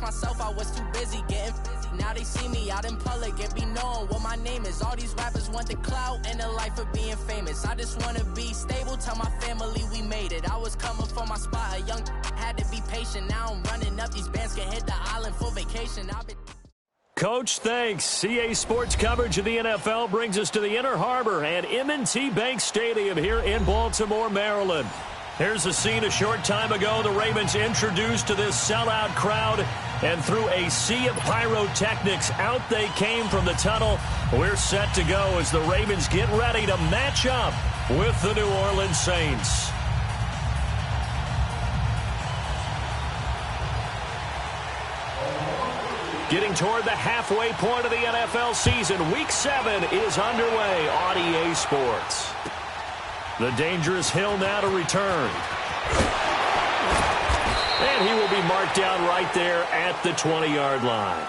lost myself, I was too busy getting busy. Now they see me out in public and be knowing what my name is. All these rappers want the clout and the life of being famous. I just want to be stable, tell my family we made it. I was coming for my spot, a young had to be patient. Now I'm running up, these bands can hit the island for vacation. Coach, thanks. CA Sports coverage of the NFL brings us to the Inner Harbor at M&T Bank Stadium here in Baltimore, Maryland. Here's a scene a short time ago. The Ravens introduced to this sellout crowd, and through a sea of pyrotechnics, out they came from the tunnel. We're set to go as the Ravens get ready to match up with the New Orleans Saints. Getting toward the halfway point of the NFL season, Week 7 is underway on EA Sports. The dangerous Hill now to return. And he will be marked down right there at the 20-yard line.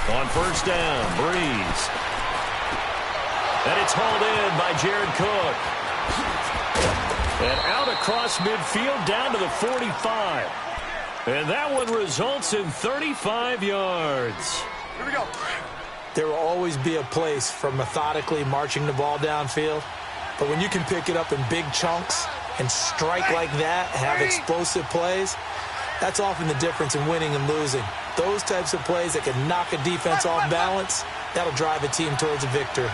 On first down, Breeze. And it's hauled in by Jared Cook. And out across midfield down to the 45. And that one results in 35 yards. Here we go. There will always be a place for methodically marching the ball downfield. But when you can pick it up in big chunks and strike like that, have explosive plays, that's often the difference in winning and losing. Those types of plays that can knock a defense off balance, that'll drive a team towards a victory.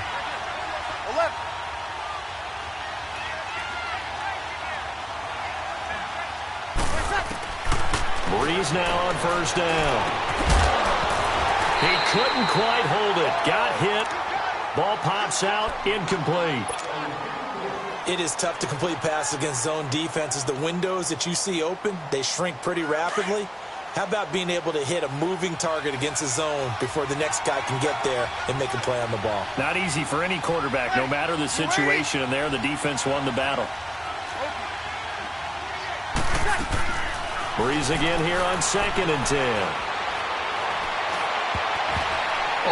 11. Breeze now on first down. He couldn't quite hold it. Got hit. Ball pops out. Incomplete. It is tough to complete passes against zone defenses. The windows that you see open, they shrink pretty rapidly. How about being able to hit a moving target against a zone before the next guy can get there and make a play on the ball? Not easy for any quarterback, no matter the situation, and there the defense won the battle. Breeze again here on 2nd and 10.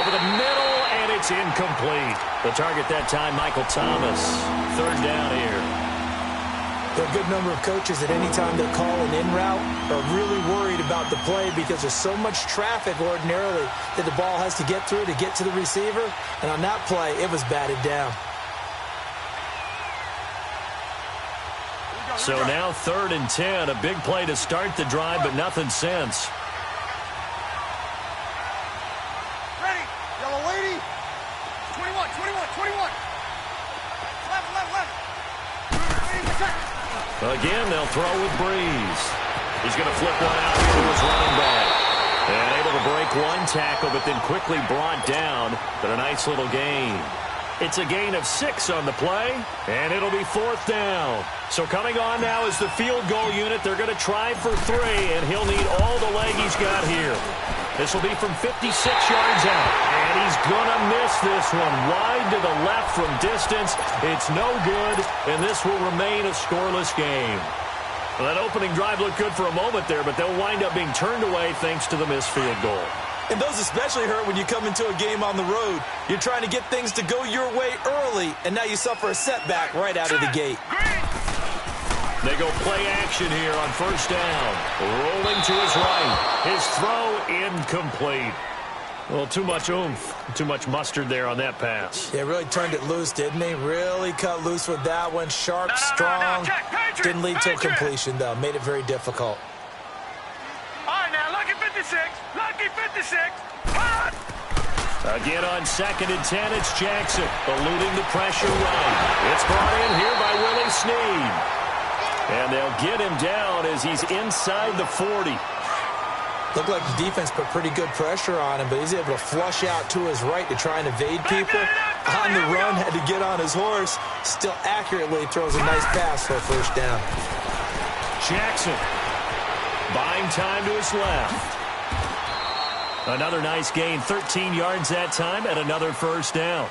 Over the middle, and it's incomplete. The target that time, Michael Thomas. 3rd down here. There are a good number of coaches that any time they call an in route are really worried about the play because there's so much traffic ordinarily that the ball has to get through to get to the receiver. And on that play, it was batted down. So now 3rd and 10, a big play to start the drive, but nothing since. Ready, yellow lady. 21, 21, 21. Left. Again, they'll throw with Breeze. He's going to flip one out here to his running back. And able to break one tackle, but then quickly brought down. But a nice little gain. It's a gain of 6 on the play, and it'll be 4th down. So coming on now is the field goal unit. They're going to try for 3, and he'll need all the leg he's got here. This will be from 56 yards out, and he's going to miss this one. Wide to the left from distance. It's no good, and this will remain a scoreless game. Well, that opening drive looked good for a moment there, but they'll wind up being turned away thanks to the missed field goal. And those especially hurt when you come into a game on the road. You're trying to get things to go your way early, and now you suffer a setback right out of the gate. They go play action here on first down. Rolling to his right. His throw incomplete. Well, too much oomph, too much mustard there on that pass. Yeah, really turned it loose, didn't he? Really cut loose with that one. Sharp, strong. Didn't lead to a completion, though. Made it very difficult. All right, now, lucky 56. Lucky 56. Again on 2nd and 10, it's Jackson. Eluding the pressure right. It's brought in here by Willie Snead. And they'll get him down as he's inside the 40. Looked like the defense put pretty good pressure on him, but he's able to flush out to his right to try and evade people. On the run, had to get on his horse. Still accurately throws a nice pass for a first down. Jackson buying time to his left. Another nice gain, 13 yards that time, and another first down.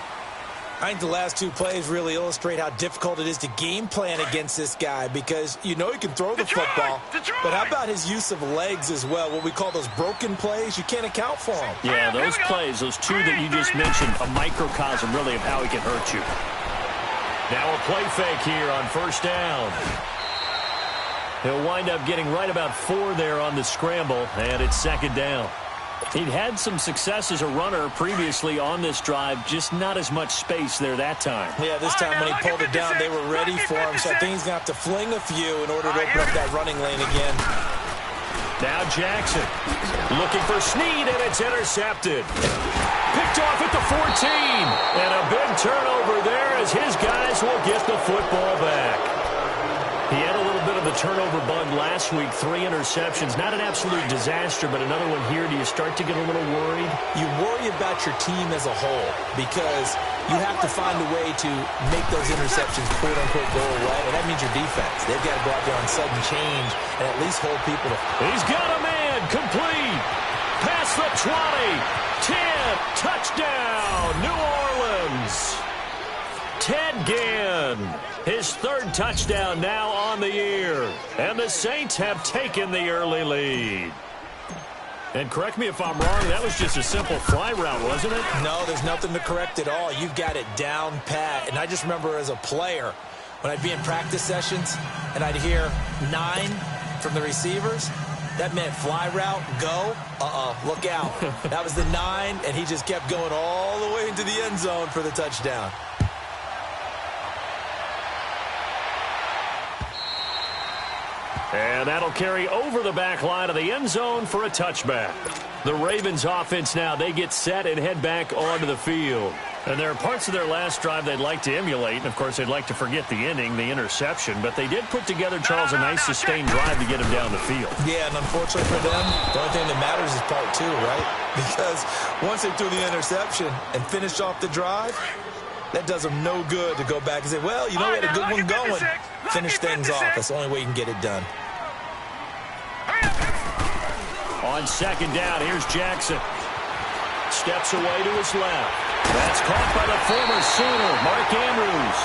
I think the last two plays really illustrate how difficult it is to game plan against this guy because you know he can throw the football, but how about his use of legs as well, what we call those broken plays? You can't account for them. Yeah, those plays, those two that you just mentioned, a microcosm really of how he can hurt you. Now a play fake here on first down. He'll wind up getting right about 4 there on the scramble, and it's second down. He'd had some success as a runner previously on this drive, just not as much space there that time. Yeah, this time when he pulled it down, they were ready for him, so I think he's going to have to fling a few in order to open up that running lane again. Now Jackson looking for Snead, and it's intercepted. Picked off at the 14, and a big turnover there as his guys will get the football back. He had a little bit of the turnover bug last week, 3 interceptions. Not an absolute disaster, but another one here. Do you start to get a little worried? You worry about your team as a whole because you have to find a way to make those interceptions, quote-unquote, go away, and that means your defense. They've got to go out there on sudden change and at least hold people to... He's got a man, complete, past the 20, 10, touchdown, New Orleans. Ted Ginn, his 3rd touchdown now on the year. And the Saints have taken the early lead. And correct me if I'm wrong, that was just a simple fly route, wasn't it? No, there's nothing to correct at all. You've got it down pat. And I just remember as a player, when I'd be in practice sessions and I'd hear 9 from the receivers, that meant fly route, go, look out. That was the 9, and he just kept going all the way into the end zone for the touchdown. And that'll carry over the back line of the end zone for a touchback. The Ravens offense now, they get set and head back onto the field. And there are parts of their last drive they'd like to emulate. And, of course, they'd like to forget the ending, the interception. But they did put together, Charles, a nice sustained drive to get him down the field. Yeah, and unfortunately for them, the only thing that matters is part 2, right? Because once they threw the interception and finished off the drive, that does them no good to go back and say, well, you know, we had a good one going. Finish things off. That's the only way you can get it done. On second down, here's Jackson. Steps away to his left. That's caught by the former Sooner, Mark Andrews.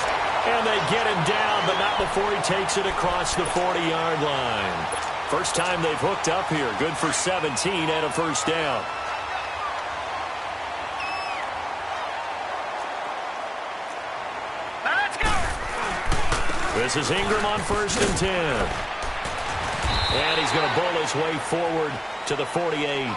And they get him down, but not before he takes it across the 40-yard line. First time they've hooked up here. Good for 17 and a first down. This is Ingram on 1st and 10. And he's going to bowl his way forward to the 48.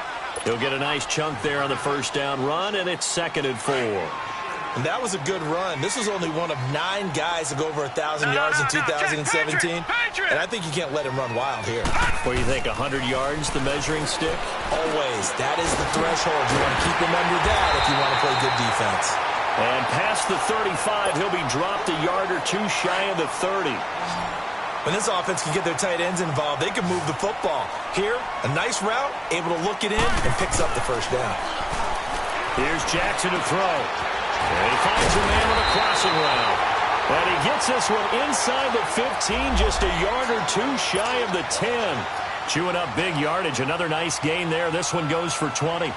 He'll get a nice chunk there on the first down run, and it's 2nd and 4. And that was a good run. This was only one of 9 guys to go over 1,000 yards in 2017. And I think you can't let him run wild here. What do you think, 100 yards, the measuring stick? Always. That is the threshold. You want to keep him under that if you want to play good defense. And past the 35, he'll be dropped a yard or 2 shy of the 30. When this offense can get their tight ends involved, they can move the football. Here, a nice route, able to look it in, and picks up the first down. Here's Jackson to throw. And he finds a man with a crossing route. And he gets this one inside the 15, just a yard or 2 shy of the 10. Chewing up big yardage. Another nice gain there. This one goes for 20.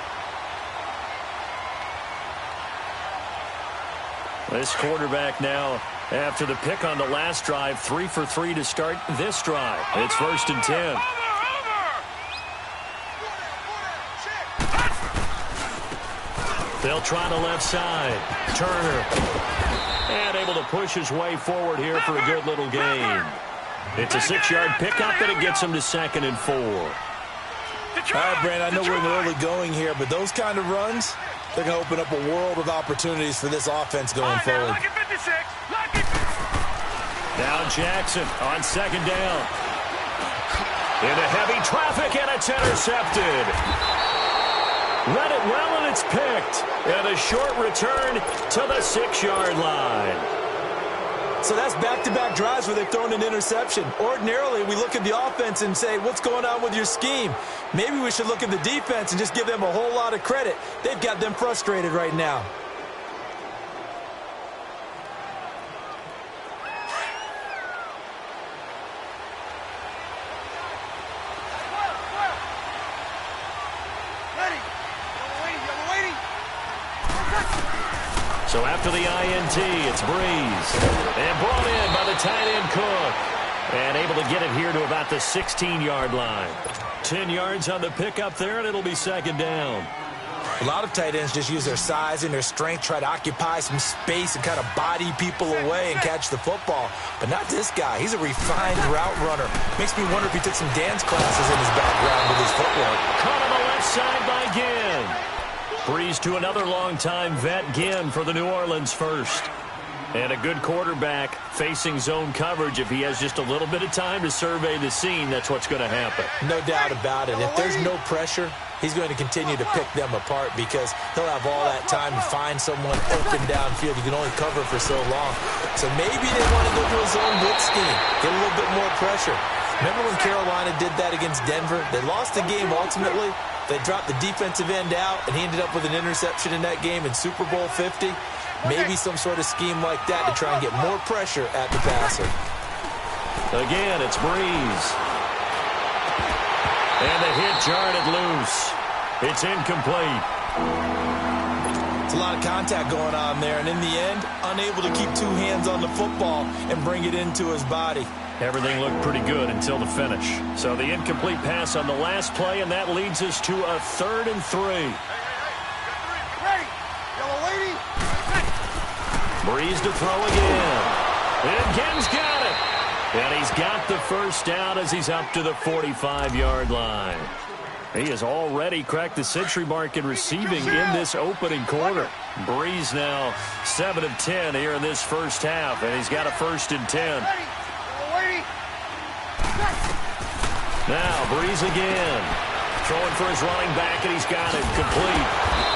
This quarterback now, after the pick on the last drive, 3 for 3 to start this drive. It's 1st and 10. They'll try the left side. Turner. And able to push his way forward here for a good little gain. It's a 6-yard pickup, and it gets him to 2nd and 4. All right, Brandon, I know we're in the early going here, but those kind of runs, they're going to open up a world of opportunities for this offense going forward. Now Jackson on 2nd down. Into heavy traffic, and it's intercepted. Read it well, and it's picked. And a short return to the 6-yard line. So that's back-to-back drives where they've thrown an interception. Ordinarily, we look at the offense and say, what's going on with your scheme? Maybe we should look at the defense and just give them a whole lot of credit. They've got them frustrated right now. So after the INT, it's Breeze. And brought in by the tight end Cook. And able to get it here to about the 16-yard line. 10 yards on the pickup there, and it'll be second down. A lot of tight ends just use their size and their strength, try to occupy some space and kind of body people away and catch the football. But not this guy. He's a refined route runner. Makes me wonder if he took some dance classes in his background with his footwork. Caught on the left side by Ginn. Breeze to another longtime vet, Ginn, for the New Orleans first. And a good quarterback facing zone coverage. If he has just a little bit of time to survey the scene, that's what's going to happen. No doubt about it. If there's no pressure, he's going to continue to pick them apart because he'll have all that time to find someone open downfield. You can only cover for so long. So maybe they want to go to a zone blitz scheme, get a little bit more pressure. Remember when Carolina did that against Denver? They lost the game ultimately. They dropped the defensive end out, and he ended up with an interception in that game in Super Bowl 50. Maybe some sort of scheme like that to try and get more pressure at the passer. Again, it's Breeze. And the hit jarred it loose. It's incomplete. It's a lot of contact going on there, and in the end, unable to keep two hands on the football and bring it into his body. Everything looked pretty good until the finish. So the incomplete pass on the last play, and that leads us to a 3rd and 3. Ready. Yellow lady. Breeze to throw again. And Ginn's got it. And he's got the first down as he's up to the 45-yard line. He has already cracked the century mark in receiving in this opening quarter. Breeze now 7 of 10 here in this first half, and he's got a 1st and 10. Now Breeze again. Throwing for his running back, and he's got it complete.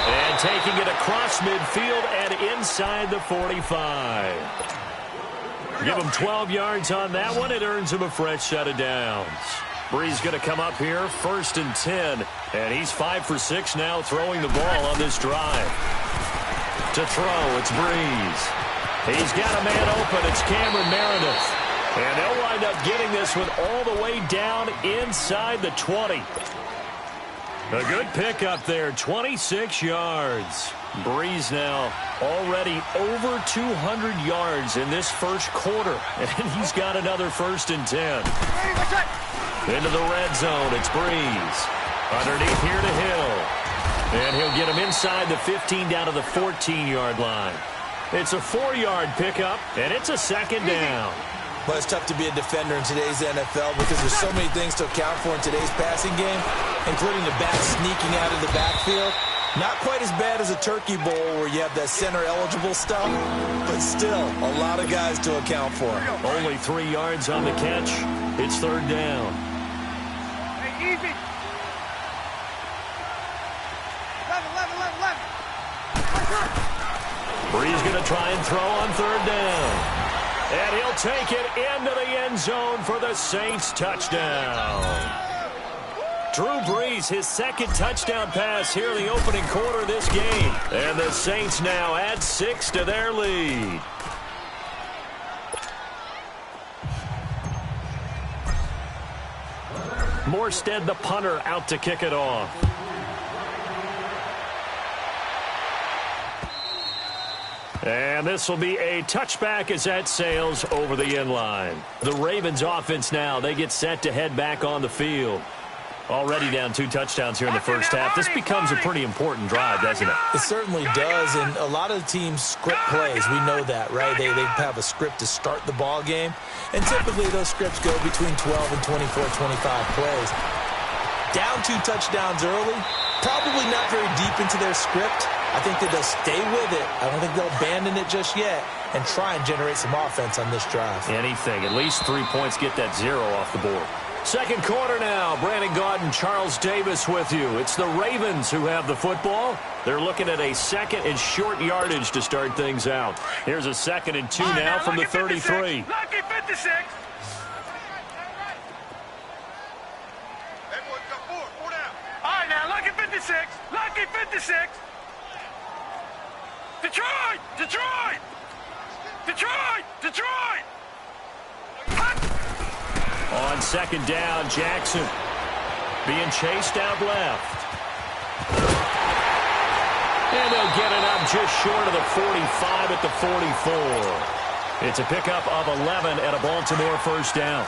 And taking it across midfield and inside the 45. Give him 12 yards on that one. It earns him a fresh set of downs. Breeze going to come up here, 1st and 10. And he's 5 for 6 now throwing the ball on this drive. To throw, it's Breeze. He's got a man open. It's Cameron Meredith. And they'll wind up getting this one all the way down inside the 20. A good pickup there, 26 yards. Breeze now already over 200 yards in this first quarter. And he's got another 1st and 10. Into the red zone, it's Breeze. Underneath here to Hill. And he'll get him inside the 15 down to the 14-yard line. It's a 4-yard pickup, and it's a 2nd down. Well, it's tough to be a defender in today's NFL because there's so many things to account for in today's passing game, including the back sneaking out of the backfield. Not quite as bad as a turkey bowl where you have that center-eligible stuff, but still a lot of guys to account for. Only 3 yards on the catch. It's 3rd down. Hey, easy. 11. Breeze going to try and throw on 3rd down. And he'll take it into the end zone for the Saints touchdown. Drew Brees, his 2nd touchdown pass here in the opening quarter of this game. And the Saints now add 6 to their lead. Morstead, the punter, out to kick it off. And this will be a touchback as that sails over the end line. The Ravens offense now, they get set to head back on the field. Already down 2 touchdowns here in the first half. This becomes a pretty important drive, doesn't it? It certainly does, and a lot of the teams script plays. We know that, right? They have a script to start the ball game, and typically those scripts go between 12 and 24, 25 plays. Down 2 touchdowns early, probably not very deep into their script. I think that they'll stay with it. I don't think they'll abandon it just yet and try and generate some offense on this drive. Anything. At least 3 points, get that 0 off the board. Second quarter now. Brandon Gaudin, Charles Davis with you. It's the Ravens who have the football. They're looking at a 2nd and short yardage to start things out. Here's a 2nd and 2 now from the 33. Lucky 56. All right, now, lucky 56. Lucky 56. Detroit! Detroit! Detroit! Detroit! On 2nd down, Jackson being chased out left. And they'll get it up just short of the 45 at the 44. It's a pickup of 11 at a Baltimore first down.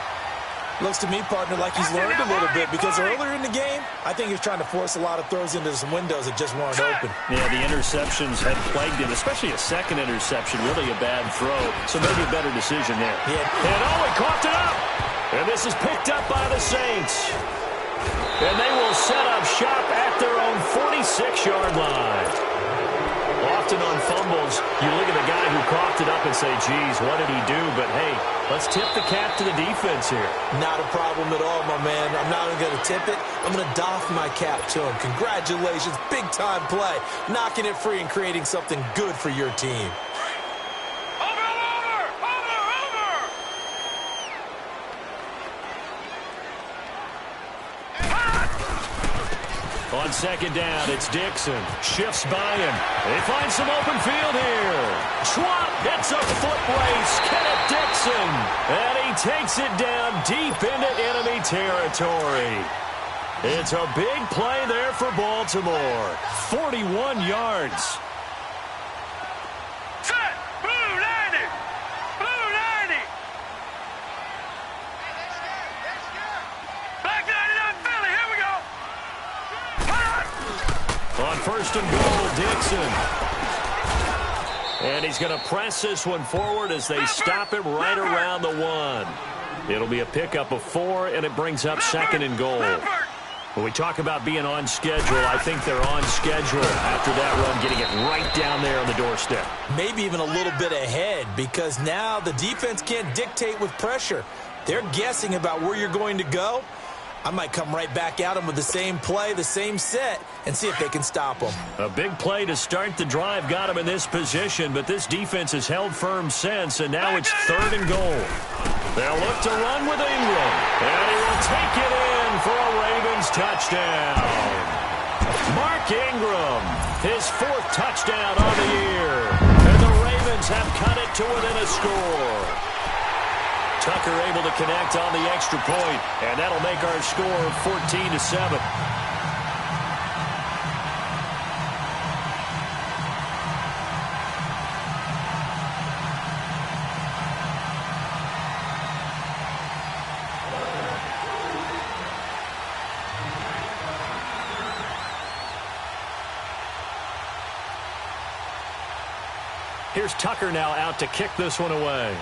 Looks to me, partner, like he's learned a little bit because earlier in the game, I think he was trying to force a lot of throws into some windows that just weren't open. Yeah, the interceptions had plagued him, especially a second interception, really a bad throw. So maybe a better decision there. Yeah. And he coughed it up. And this is picked up by the Saints. And they will set up shop at their own 46-yard line. Often on fumbles, you look at the guy who coughed it up and say, geez, what did he do? But, hey, let's tip the cap to the defense here. Not a problem at all, my man. I'm not even going to tip it. I'm going to doff my cap to him. Congratulations, big-time play. Knocking it free and creating something good for your team. On second down, it's Dixon. Shifts by him. They find some open field here. Schwab gets a foot race. Kenneth Dixon. And he takes it down deep into enemy territory. It's a big play there for Baltimore. 41 yards. Set. Blue 90. Blue 90. Black 99 Philly. Here we go. On first and goal, Dixon. And he's going to press this one forward as they stop him right around the 1. It'll be a pickup of 4, and it brings up second and goal. When we talk about being on schedule, I think they're on schedule after that run, getting it right down there on the doorstep. Maybe even a little bit ahead because now the defense can't dictate with pressure. They're guessing about where you're going to go. I might come right back at them with the same play, the same set, and see if they can stop them. A big play to start the drive got him in this position, but this defense has held firm since, and now it's third and goal. They'll look to run with Ingram, and he will take it in for a Ravens touchdown. Mark Ingram, his 4th touchdown on the year, and the Ravens have cut it to within a score. Tucker able to connect on the extra point, and that'll make our score 14-7. Here's Tucker now out to kick this one away.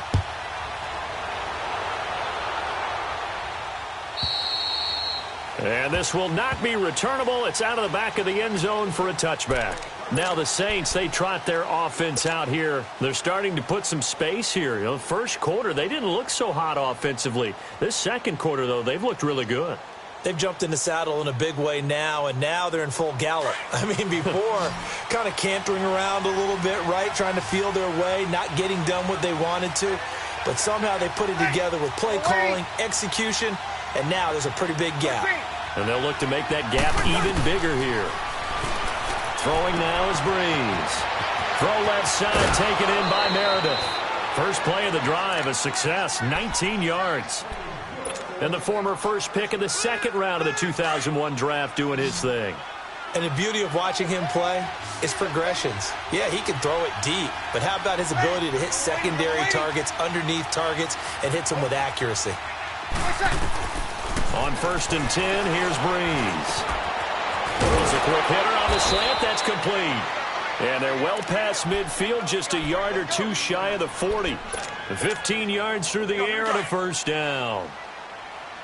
And this will not be returnable. It's out of the back of the end zone for a touchback. Now the Saints, they trot their offense out here. They're starting to put some space here. You know, first quarter, they didn't look so hot offensively. This second quarter, though, they've looked really good. They've jumped in the saddle in a big way now, and now they're in full gallop. I mean, before, kind of cantering around a little bit, right, trying to feel their way, not getting done what they wanted to. But somehow they put it together with play calling, execution, and now there's a pretty big gap. And they'll look to make that gap even bigger here. Throwing now is Breeze. Throw left side, taken in by Meredith. First play of the drive, a success, 19 yards. And the former first pick of the second round of the 2001 draft doing his thing. And the beauty of watching him play is progressions. Yeah, he can throw it deep, but how about his ability to hit secondary targets, underneath targets, and hits them with accuracy? On first and 10, here's Breeze. Throws a quick hitter on the slant. That's complete. And they're well past midfield, just a yard or two shy of the 40. 15 yards through the air and a first down.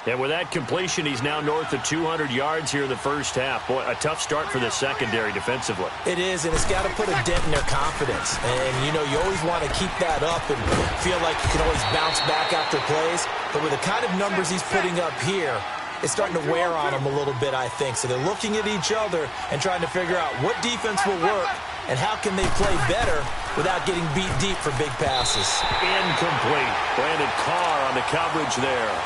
And with that completion, he's now north of 200 yards here in the first half. Boy, a tough start for the secondary defensively. It is, and it's got to put a dent in their confidence. And, you know, you always want to keep that up and feel like you can always bounce back after plays. But with the kind of numbers he's putting up here, it's starting to wear on them a little bit, I think. So they're looking at each other and trying to figure out what defense will work and how can they play better without getting beat deep for big passes. Incomplete. Brandon Carr on the coverage there.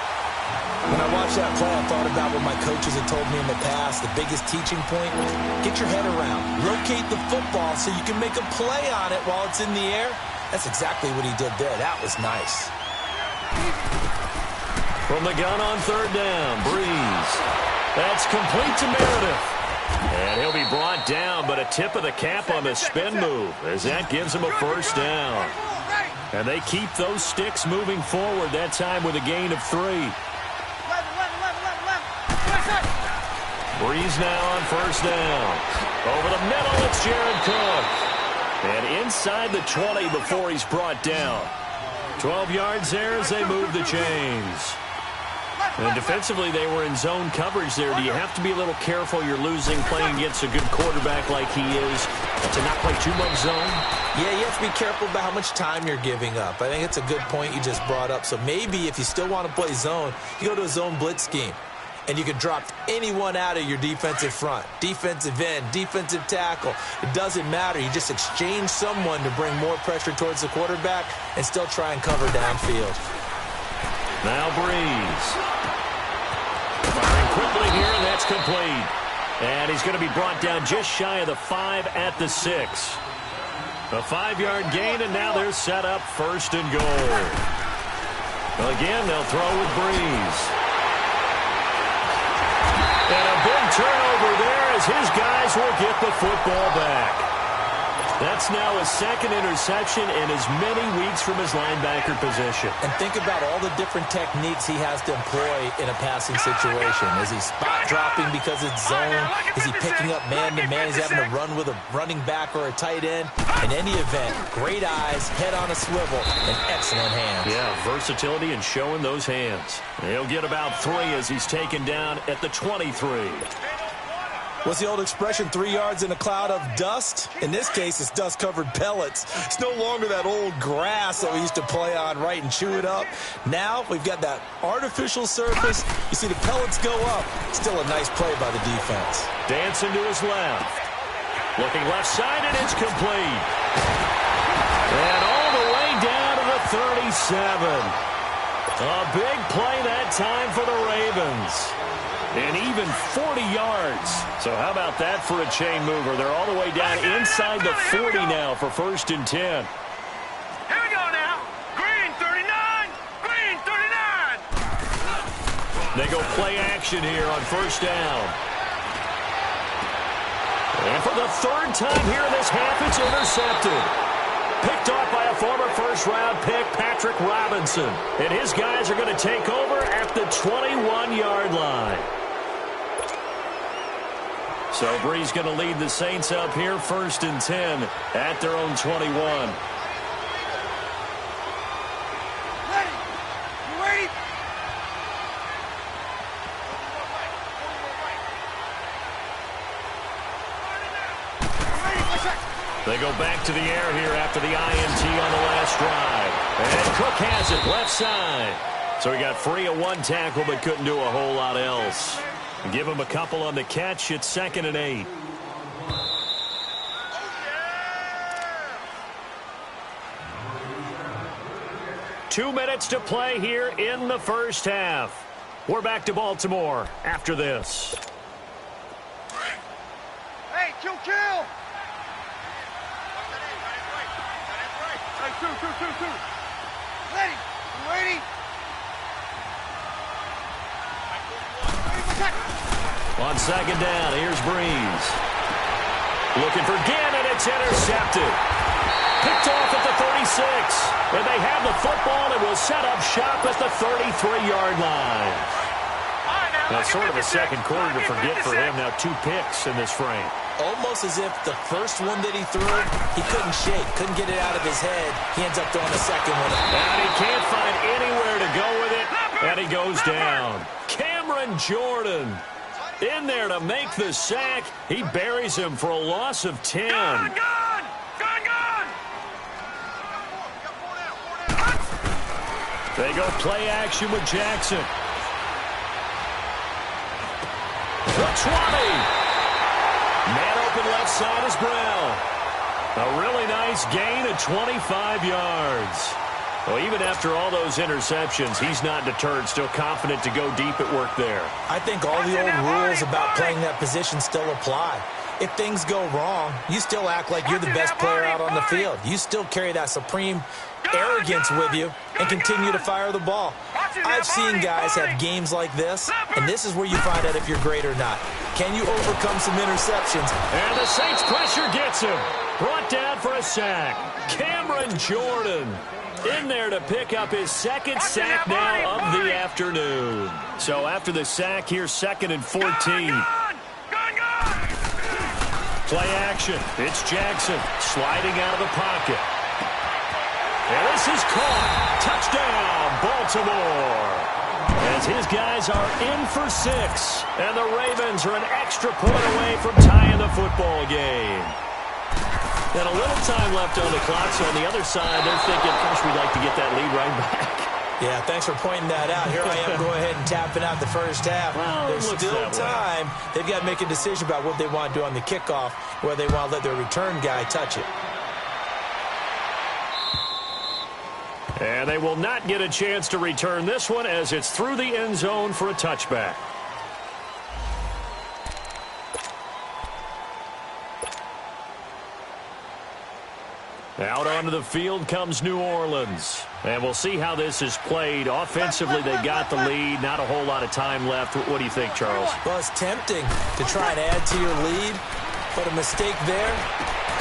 When I watched that play, I thought about what my coaches had told me in the past. The biggest teaching point, get your head around. Locate the football so you can make a play on it while it's in the air. That's exactly what he did there. That was nice. From the gun on third down, Breeze. That's complete to Meredith. And he'll be brought down, but a tip of the cap on the spin move as that gives him a first down. And they keep those sticks moving forward, that time with a gain of 3. Breeze now on first down. Over the middle, it's Jared Cook. And inside the 20 before he's brought down. 12 yards there as they move the chains. And defensively, they were in zone coverage there. Do you have to be a little careful? You're losing playing against a good quarterback like he is to not play too much zone? Yeah, you have to be careful about how much time you're giving up. I think it's a good point you just brought up. So maybe if you still want to play zone, you go to a zone blitz scheme. And you can drop anyone out of your defensive front, defensive end, defensive tackle. It doesn't matter. You just exchange someone to bring more pressure towards the quarterback and still try and cover downfield. Now Breeze. Firing quickly here, and that's complete. And he's going to be brought down just shy of the 5 at the 6. A 5-yard gain, and now they're set up first and goal. Again, they'll throw with Breeze. And a big turnover there as his guys will get the football back. That's now his second interception in as many weeks from his linebacker position. And think about all the different techniques he has to employ in a passing situation. Is he spot dropping because it's zone? Is he picking up man-to-man? He's having to run with a running back or a tight end. In any event, great eyes, head on a swivel, and excellent hands. Yeah, versatility and showing those hands. He'll get about 3 as he's taken down at the 23. What's the old expression, 3 yards in a cloud of dust? In this case, it's dust-covered pellets. It's no longer that old grass that we used to play on, right, and chew it up. Now we've got that artificial surface. You see the pellets go up. Still a nice play by the defense. Dancing to his left. Looking left side, and it's complete. And all the way down to the 37. A big play that time for the Ravens. And even 40 yards. So how about that for a chain mover? They're all the way down inside the 40 now for first and 10. Here we go now. Green 39. Green 39. They go play action here on first down. And for the 3rd time here in this half, it's intercepted. Picked off by a former first-round pick, Patrick Robinson. And his guys are going to take over at the 21-yard line. So Breeze going to lead the Saints up here, first and 10 at their own 21. Ready. You ready? They go back to the air here after the INT on the last drive. And Cook has it left side. So he got free of 1 tackle but couldn't do a whole lot else. Give him a couple on the catch. It's 2nd and 8. Two minutes to play here in the first half. We're back to Baltimore after this. Hey, kill. Hey, two. Ready. You ready? On second down, here's Breeze. Looking for Ginn, and it's intercepted. Picked off at the 36. And they have the football and will set up shop at the 33-yard line. Now, sort of a second quarter to forget for him. Now 2 picks in this frame. Almost as if the first one that he threw, he couldn't shake, couldn't get it out of his head. He ends up throwing the second one. And he can't find anywhere to go with it, and he goes down. Cameron Jordan in there to make the sack. He buries him for a loss of 10. Gone. They go play action with Jackson. The 20. Man open left side is Brown. A really nice gain of 25 yards. Well, even after all those interceptions, he's not deterred, still confident to go deep at work there. I think all the old rules about playing that position still apply. If things go wrong, you still act like you're the best player out on the field. You still carry that supreme arrogance with you and continue to fire the ball. I've seen guys have games like this, and this is where you find out if you're great or not. Can you overcome some interceptions? And the Saints pressure gets him. Brought down for a sack. Cameron Jordan in there to pick up his second sack now of the afternoon. So after the sack, here's 2nd and 14. Play action. It's Jackson sliding out of the pocket. And this is caught. Touchdown, Baltimore. As his guys are in for 6. And the Ravens are an extra point away from tying the football game. And a little time left on the clock, so on the other side, they're thinking, gosh, we'd like to get that lead right back. Yeah, thanks for pointing that out. Here I am going ahead and tapping out the first half. Well, there's still time. They've got to make a decision about what they want to do on the kickoff, whether they want to let their return guy touch it. And they will not get a chance to return this one as it's through the end zone for a touchback. Out onto the field comes New Orleans. And we'll see how this is played. Offensively, they've got the lead. Not a whole lot of time left. What do you think, Charles? Well, it's tempting to try and add to your lead, but a mistake there,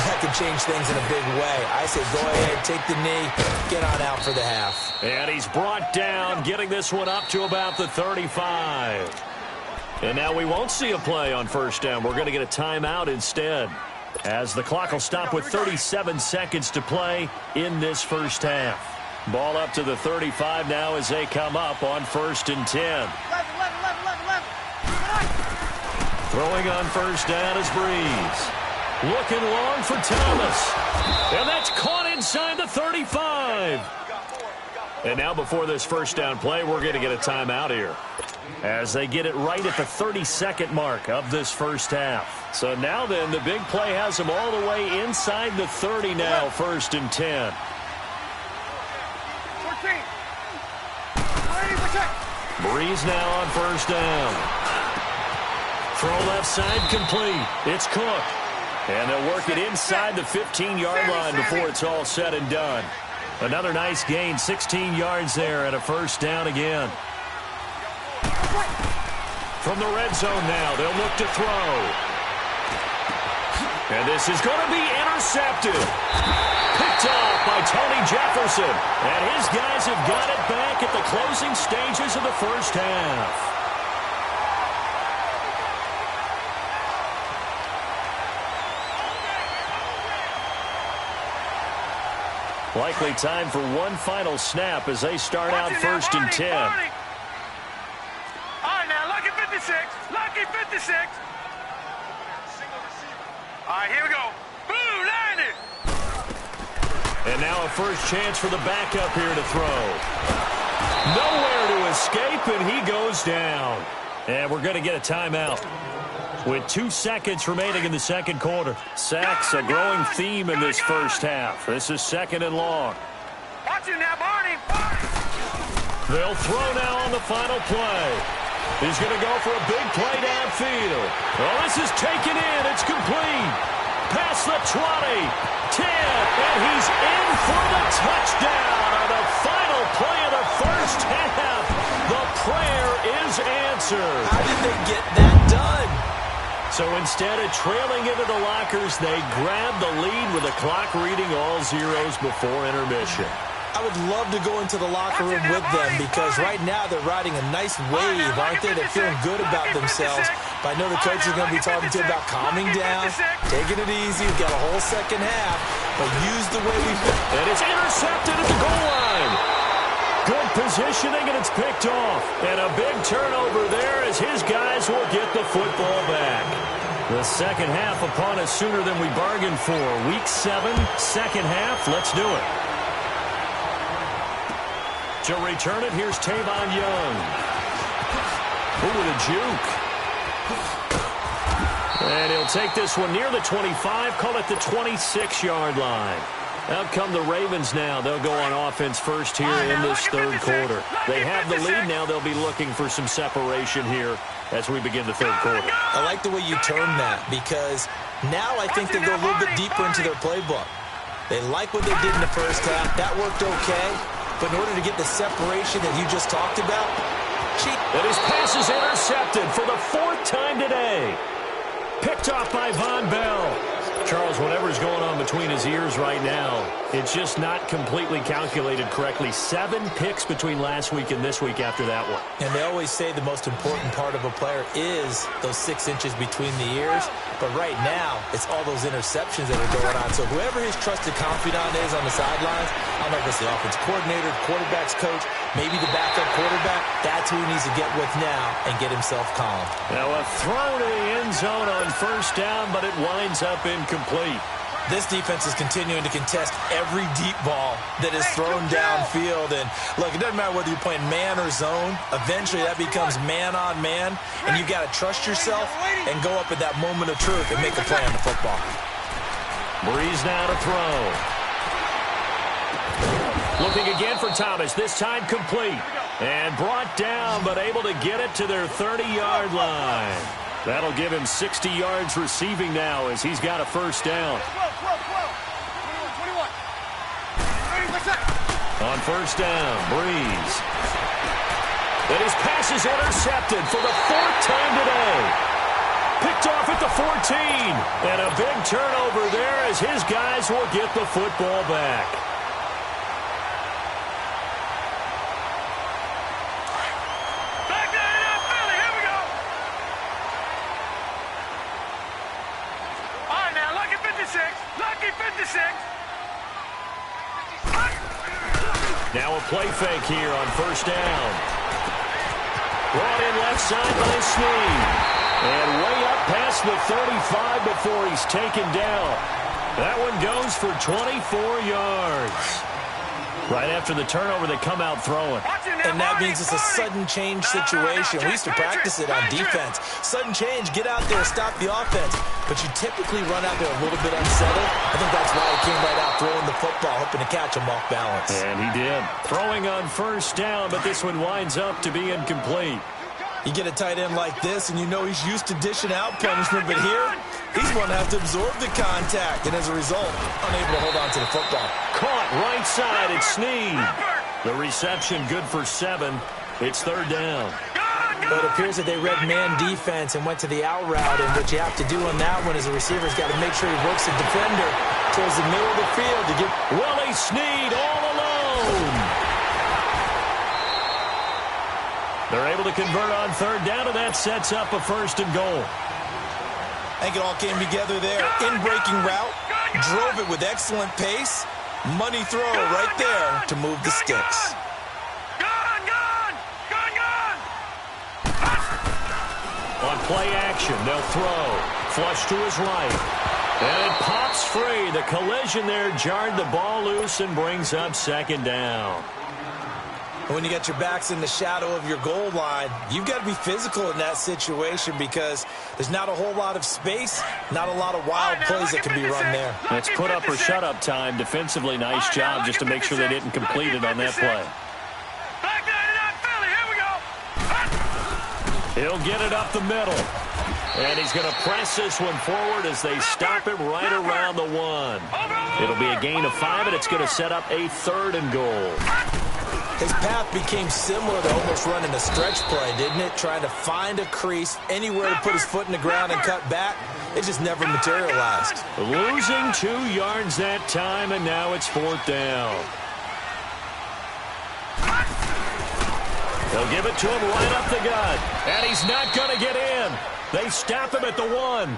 that could change things in a big way. I say go ahead, take the knee, get on out for the half. And he's brought down, getting this one up to about the 35. And now we won't see a play on first down. We're going to get a timeout instead, as the clock will stop with 37 seconds to play in this first half. Ball up to the 35 now as they come up on 1st and 10. Throwing on first down is Breeze. Looking long for Thomas. And that's caught inside the 35. And now before this first down play, we're going to get a timeout here, as they get it right at the 32nd mark of this first half. So now then, the big play has them all the way inside the 30 now, 1st and 10. Breeze now on first down. Throw left side complete. It's Cook. And they'll work it inside the 15-yard line before it's all said and done. Another nice gain, 16 yards there, and a first down again. From the red zone now, they'll look to throw. And this is going to be intercepted. Picked off by Tony Jefferson. And his guys have got it back at the closing stages of the first half. Likely time for one final snap as they start out 1st and 10. All right, now, lucky 56. Lucky 56. All right, here we go. Boom, landed. And now a first chance for the backup here to throw. Nowhere to escape, and he goes down. And we're going to get a timeout with 2 seconds remaining in the second quarter. Sacks, a growing theme in this first half. This is 2nd and long. Watch it now, Barney. They'll throw now on the final play. He's going to go for a big play downfield. Oh, this is taken in. It's complete. Past the 20, 10, and he's in for the touchdown on the final play of the first half. The prayer is answered. How did they get that done? So instead of trailing into the lockers, they grab the lead with the clock reading all zeros before intermission. I would love to go into the locker room with them, because right now they're riding a nice wave, aren't they? They're feeling good about themselves. But I know the coach is going to be talking to them about calming down, taking it easy. We've got a whole second half, but use the way we've been. And it's intercepted at the goal line. Good positioning, and it's picked off. And a big turnover there as his guys will get the football back. The second half upon us sooner than we bargained for. Week 7, second half. Let's do it. To return it, here's Tavon Young. Ooh, with a juke. And he'll take this one near the 25, call it the 26-yard line. Out come the Ravens now. They'll go on offense first here in this third quarter. They have the lead now. They'll be looking for some separation here as we begin the third quarter. I like the way you term that, because now I think they go a little bit deeper into their playbook. They like what they did in the first half. That worked okay. But in order to get the separation that you just talked about, And his pass is intercepted for the 4th time today. Picked off by Von Bell. Charles, whatever's going on between his ears right now, it's just not completely calculated correctly. 7 picks between last week and this week after that one. And they always say the most important part of a player is those 6 inches between the ears. But right now, it's all those interceptions that are going on. So whoever his trusted confidant is on the sidelines, I don't know if it's the offense coordinator, quarterback's coach, maybe the backup quarterback, that's who he needs to get with now and get himself calm. Now a throw to the end zone on 1st down, but it winds up incomplete. This defense is continuing to contest every deep ball that is thrown downfield. And, look, it doesn't matter whether you're playing man or zone. Eventually, that becomes man-on-man, and you've got to trust yourself and go up at that moment of truth and make a play on the football. Breeze now to throw. Looking again for Thomas, this time complete. And brought down, but able to get it to their 30-yard line. That'll give him 60 yards receiving now as he's got a 1st down. 21. On 1st down, Breeze. And his pass is intercepted for the 4th time today. Picked off at the 14. And a big turnover there as his guys will get the football back. Now a play fake here on 1st down. Brought in left side by Snead. And way up past the 35 before he's taken down. That one goes for 24 yards. Right after the turnover, they come out throwing. And that means it's a sudden change situation. We used to practice it on defense. Sudden change, get out there, stop the offense. But you typically run out there a little bit unsettled. I think that's why he came right out throwing the football, hoping to catch him off balance. And he did. Throwing on 1st down, but this one winds up to be incomplete. You get a tight end like this, and you know he's used to dishing out punishment. But here, he's going to have to absorb the contact. And as a result, unable to hold on to the football. Caught right side, it's Snead. The reception good for 7. It's 3rd down. But it appears that they read man defense and went to the out route. And what you have to do on that one is the receiver's got to make sure he works the defender towards the middle of the field to get Willie Snead all alone. They're able to convert on 3rd down, and that sets up a 1st and goal. I think it all came together there. In-breaking route, drove it with excellent pace. Money throw right there to move the sticks. On play action, they'll throw. Flush to his right. And it pops free. The collision there jarred the ball loose and brings up 2nd down. When you get your backs in the shadow of your goal line, you've got to be physical in that situation because there's not a whole lot of space, not a lot of wild plays that can be run there. It's put up or shut up time. Defensively, nice job just to make sure they didn't complete it on that play. He'll get it up the middle. And he's going to press this one forward as they stop him right around the 1. It'll be a gain of 5, and it's going to set up a 3rd and goal. His path became similar to almost running a stretch play, didn't it? Trying to find a crease, anywhere to put his foot in the ground and cut back. It just never materialized. Losing 2 yards that time, and now it's 4th down. They'll give it to him right up the gut. And he's not going to get in. They stop him at the 1.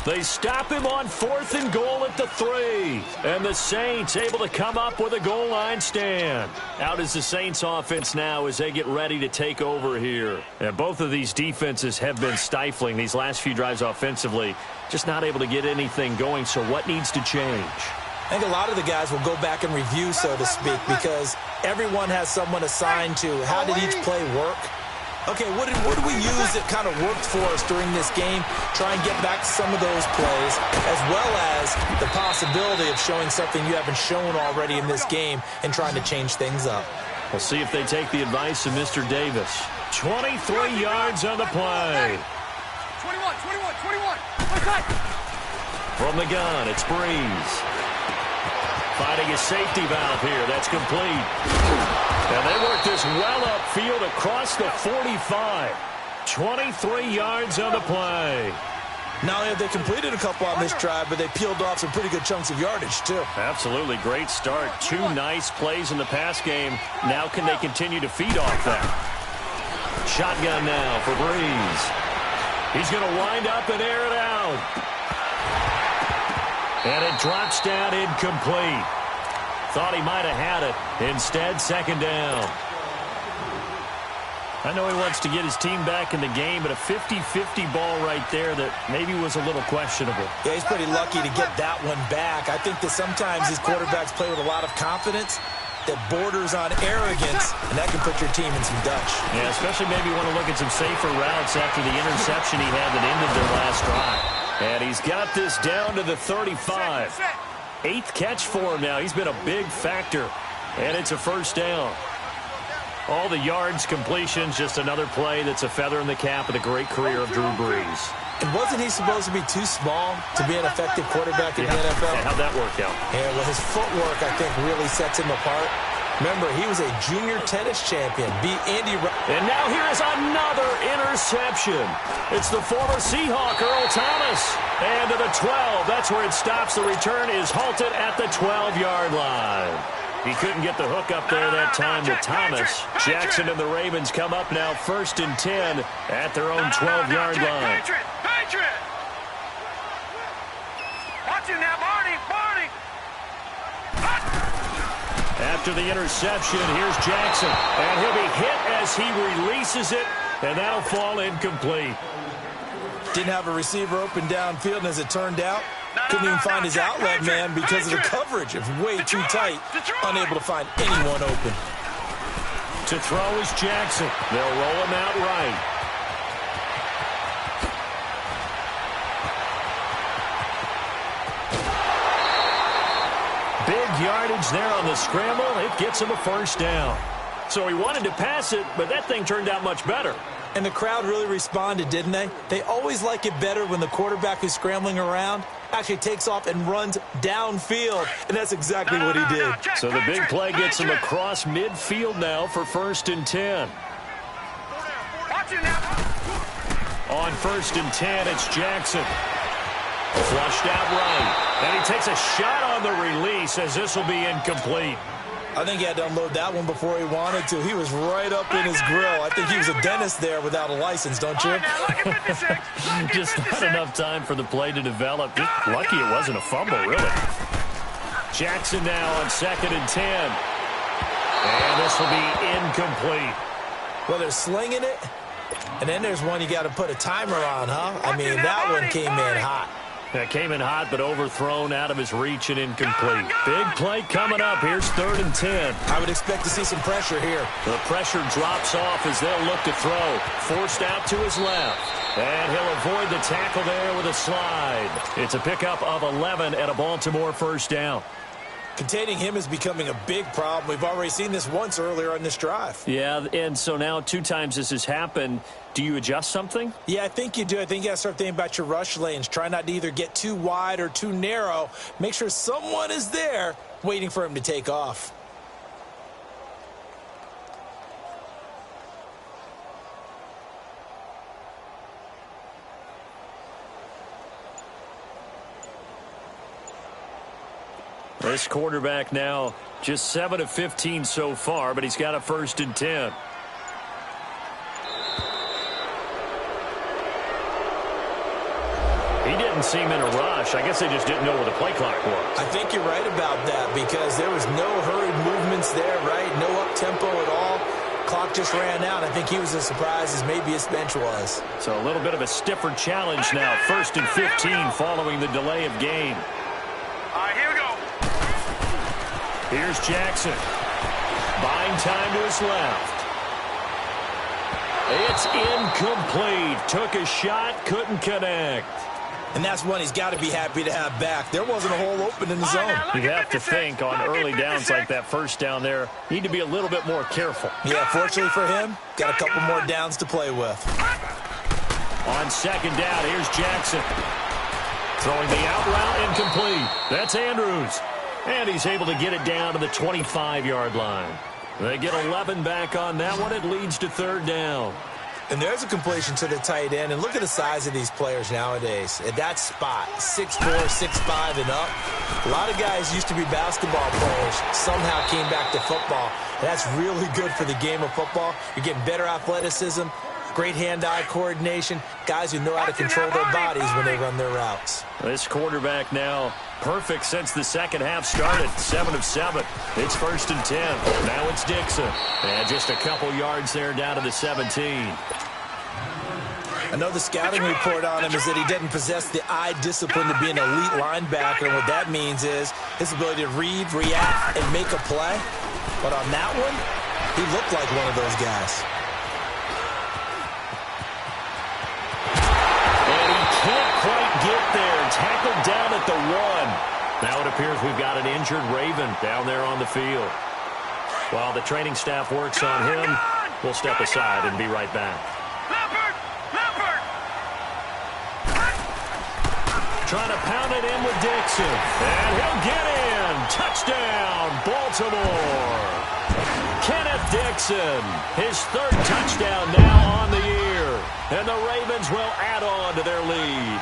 They stop him on 4th and goal at the 3. And the Saints able to come up with a goal line stand. Out is the Saints offense now as they get ready to take over here. And both of these defenses have been stifling these last few drives offensively. Just not able to get anything going. So what needs to change? I think a lot of the guys will go back and review, so to speak, because everyone has someone assigned to how did each play work. Okay, what did we use that kind of worked for us during this game? Try and get back to some of those plays, as well as the possibility of showing something you haven't shown already in this game and trying to change things up. We'll see if they take the advice of Mr. Davis. 23 yards on the play. 21. From the gun, it's Breeze. finding a safety valve here. That's complete. And they work this well upfield across the 45. 23 yards on the play. Not only have they completed a couple on this drive, but they peeled off some pretty good chunks of yardage, too. Absolutely. Great start. 2 nice plays in the pass game. Now can they continue to feed off that? Shotgun now for Breeze. He's going to wind up and air it out. And it drops down incomplete. Thought he might have had it. Instead, second down. I know he wants to get his team back in the game, but a 50-50 ball right there that maybe was a little questionable. Yeah, he's pretty lucky to get that one back. I think that sometimes these quarterbacks play with a lot of confidence that borders on arrogance, and that can put your team in some Dutch. Yeah, especially maybe want to look at some safer routes after the interception he had that ended their last drive. And he's got this down to the 35. 8th catch for him now. He's been a big factor, and it's a first down. All the yards, completions, just another play that's a feather in the cap of the great career of Drew Brees. And wasn't he supposed to be too small to be an effective quarterback in the NFL? Yeah, how'd that work out? Yeah, well, his footwork, I think, really sets him apart. Remember, he was a junior tennis champion, beat Andy. And now here is another interception. It's the former Seahawk, Earl Thomas. And to the 12. That's where it stops. The return is halted at the 12-yard line. He couldn't get the hook up there that time with Thomas. Jackson and the Ravens come up now 1st and 10 at their own 12-yard line. Patriot! Watch him now, Barney! After the interception, here's Jackson. And he'll be hit as he releases it, and that'll fall incomplete. Didn't have a receiver open downfield, and as it turned out, couldn't even find his outlet man because of the coverage. It was way too tight, unable to find anyone open. To throw is Jackson. They'll roll him out right. Big yardage there on the scramble. It gets him a first down. So he wanted to pass it, but that thing turned out much better. And the crowd really responded, didn't they? They always like it better when the quarterback who's scrambling around actually takes off and runs downfield. And that's exactly what he did. So the big play gets him across midfield now for 1st and 10. On 1st and 10, it's Jackson. Flushed out right. And he takes a shot on the release as this will be incomplete. I think he had to unload that one before he wanted to. He was right up in his grill. I think he was a dentist there without a license, don't you? Just not enough time for the play to develop. Just lucky it wasn't a fumble, really. Jackson now on 2nd and 10. And this will be incomplete. Well, they're slinging it, and then there's one you got to put a timer on, huh? I mean, that one came in hot. That came in hot, but overthrown out of his reach and incomplete. Big play coming up. Here's 3rd and 10. I would expect to see some pressure here. The pressure drops off as they'll look to throw. Forced out to his left. And he'll avoid the tackle there with a slide. It's a pickup of 11 at a Baltimore first down. Containing him is becoming a big problem. We've already seen this once earlier on this drive. Yeah, and so now 2 times this has happened. Do you adjust something? Yeah, I think you do. I think you got to start thinking about your rush lanes. Try not to either get too wide or too narrow. Make sure someone is there waiting for him to take off. This quarterback now just 7 of 15 so far, but he's got a 1st and 10. He didn't seem in a rush. I guess they just didn't know where the play clock was. I think you're right about that because there was no hurried movements there, right? No up-tempo at all. Clock just ran out. I think he was as surprised as maybe his bench was. So a little bit of a stiffer challenge now. 1st and 15 following the delay of game. All right, here we go. Here's Jackson. Buying time to his left. It's incomplete. Took a shot, couldn't connect. And that's one he's got to be happy to have back. There wasn't a hole open in the zone. You have to think on early downs like that first down there, need to be a little bit more careful. Yeah, fortunately for him, got a couple more downs to play with. On 2nd down, here's Jackson. Throwing the out route incomplete. That's Andrews. And he's able to get it down to the 25-yard line. They get 11 back on that one. It leads to third down. And there's a completion to the tight end. And look at the size of these players nowadays. At that spot, 6'4", 6'5", and up. A lot of guys used to be basketball players, somehow came back to football. And that's really good for the game of football. You're getting better athleticism, great hand-eye coordination, guys who know how to control their bodies when they run their routes. This quarterback now perfect since the second half started. 7 of 7. It's 1st and 10. Now it's Dixon. And just a couple yards there down to the 17. I know the scouting report on him is that he doesn't possess the eye discipline to be an elite linebacker, and what that means is his ability to read, react, and make a play. But on that one, he looked like one of those guys. And he can't quite get there. Tackled down at the 1. Now it appears we've got an injured Raven down there on the field. While the training staff works on him, we'll step aside and be right back. Trying to pound it in with Dixon. And he'll get in. Touchdown, Baltimore. Kenneth Dixon, his 3rd touchdown now on the year. And the Ravens will add on to their lead.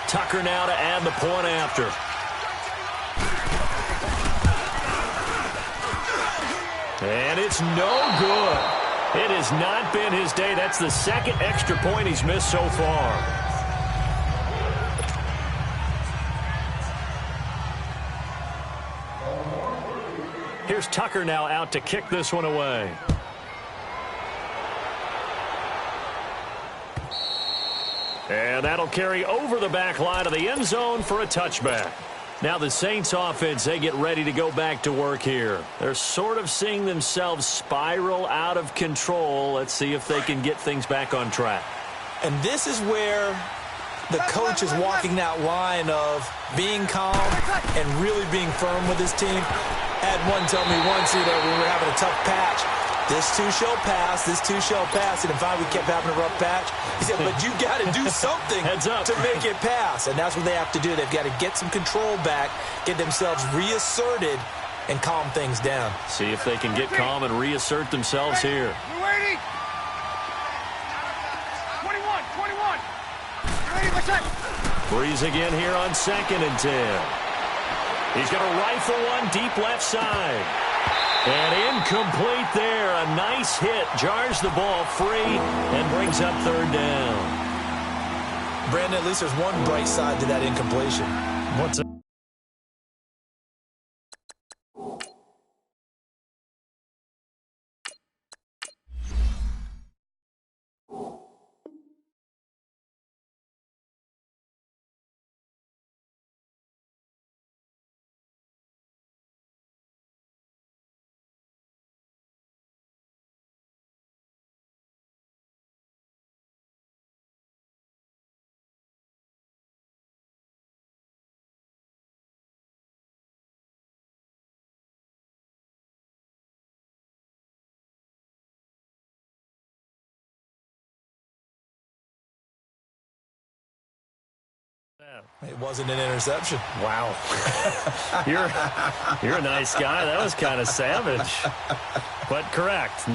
Tucker now to add the point after. And it's no good. It has not been his day. That's the 2nd extra point he's missed so far. Here's Tucker now out to kick this one away. And that'll carry over the back line of the end zone for a touchback. Now the Saints offense, they get ready to go back to work here. They're sort of seeing themselves spiral out of control. Let's see if they can get things back on track. And this is where the coach is walking that line of being calm and really being firm with his team. I had one tell me once, when we were having a tough patch, this too shall pass, this too shall pass. And if we kept having a rough patch, he said, but you got to do something to make it pass. And that's what they have to do. They've got to get some control back, get themselves reasserted, and calm things down. See if they can get calm and reassert themselves here. We're waiting. 21. Ready, what's that? Breeze again here on 2nd and 10. He's going to rifle one deep left side. And incomplete there. A nice hit. Jars the ball free and brings up 3rd down. Brandon, at least there's one bright side to that incompletion. What's it? It wasn't an interception. Wow. You're a nice guy. That was kind of savage. But correct.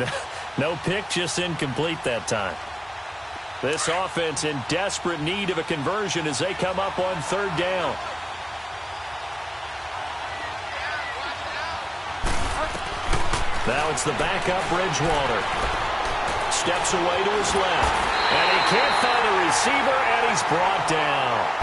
No pick, just incomplete that time. This offense in desperate need of a conversion as they come up on 3rd down. Now it's the backup Bridgewater. Steps away to his left. And he can't find a receiver, and he's brought down.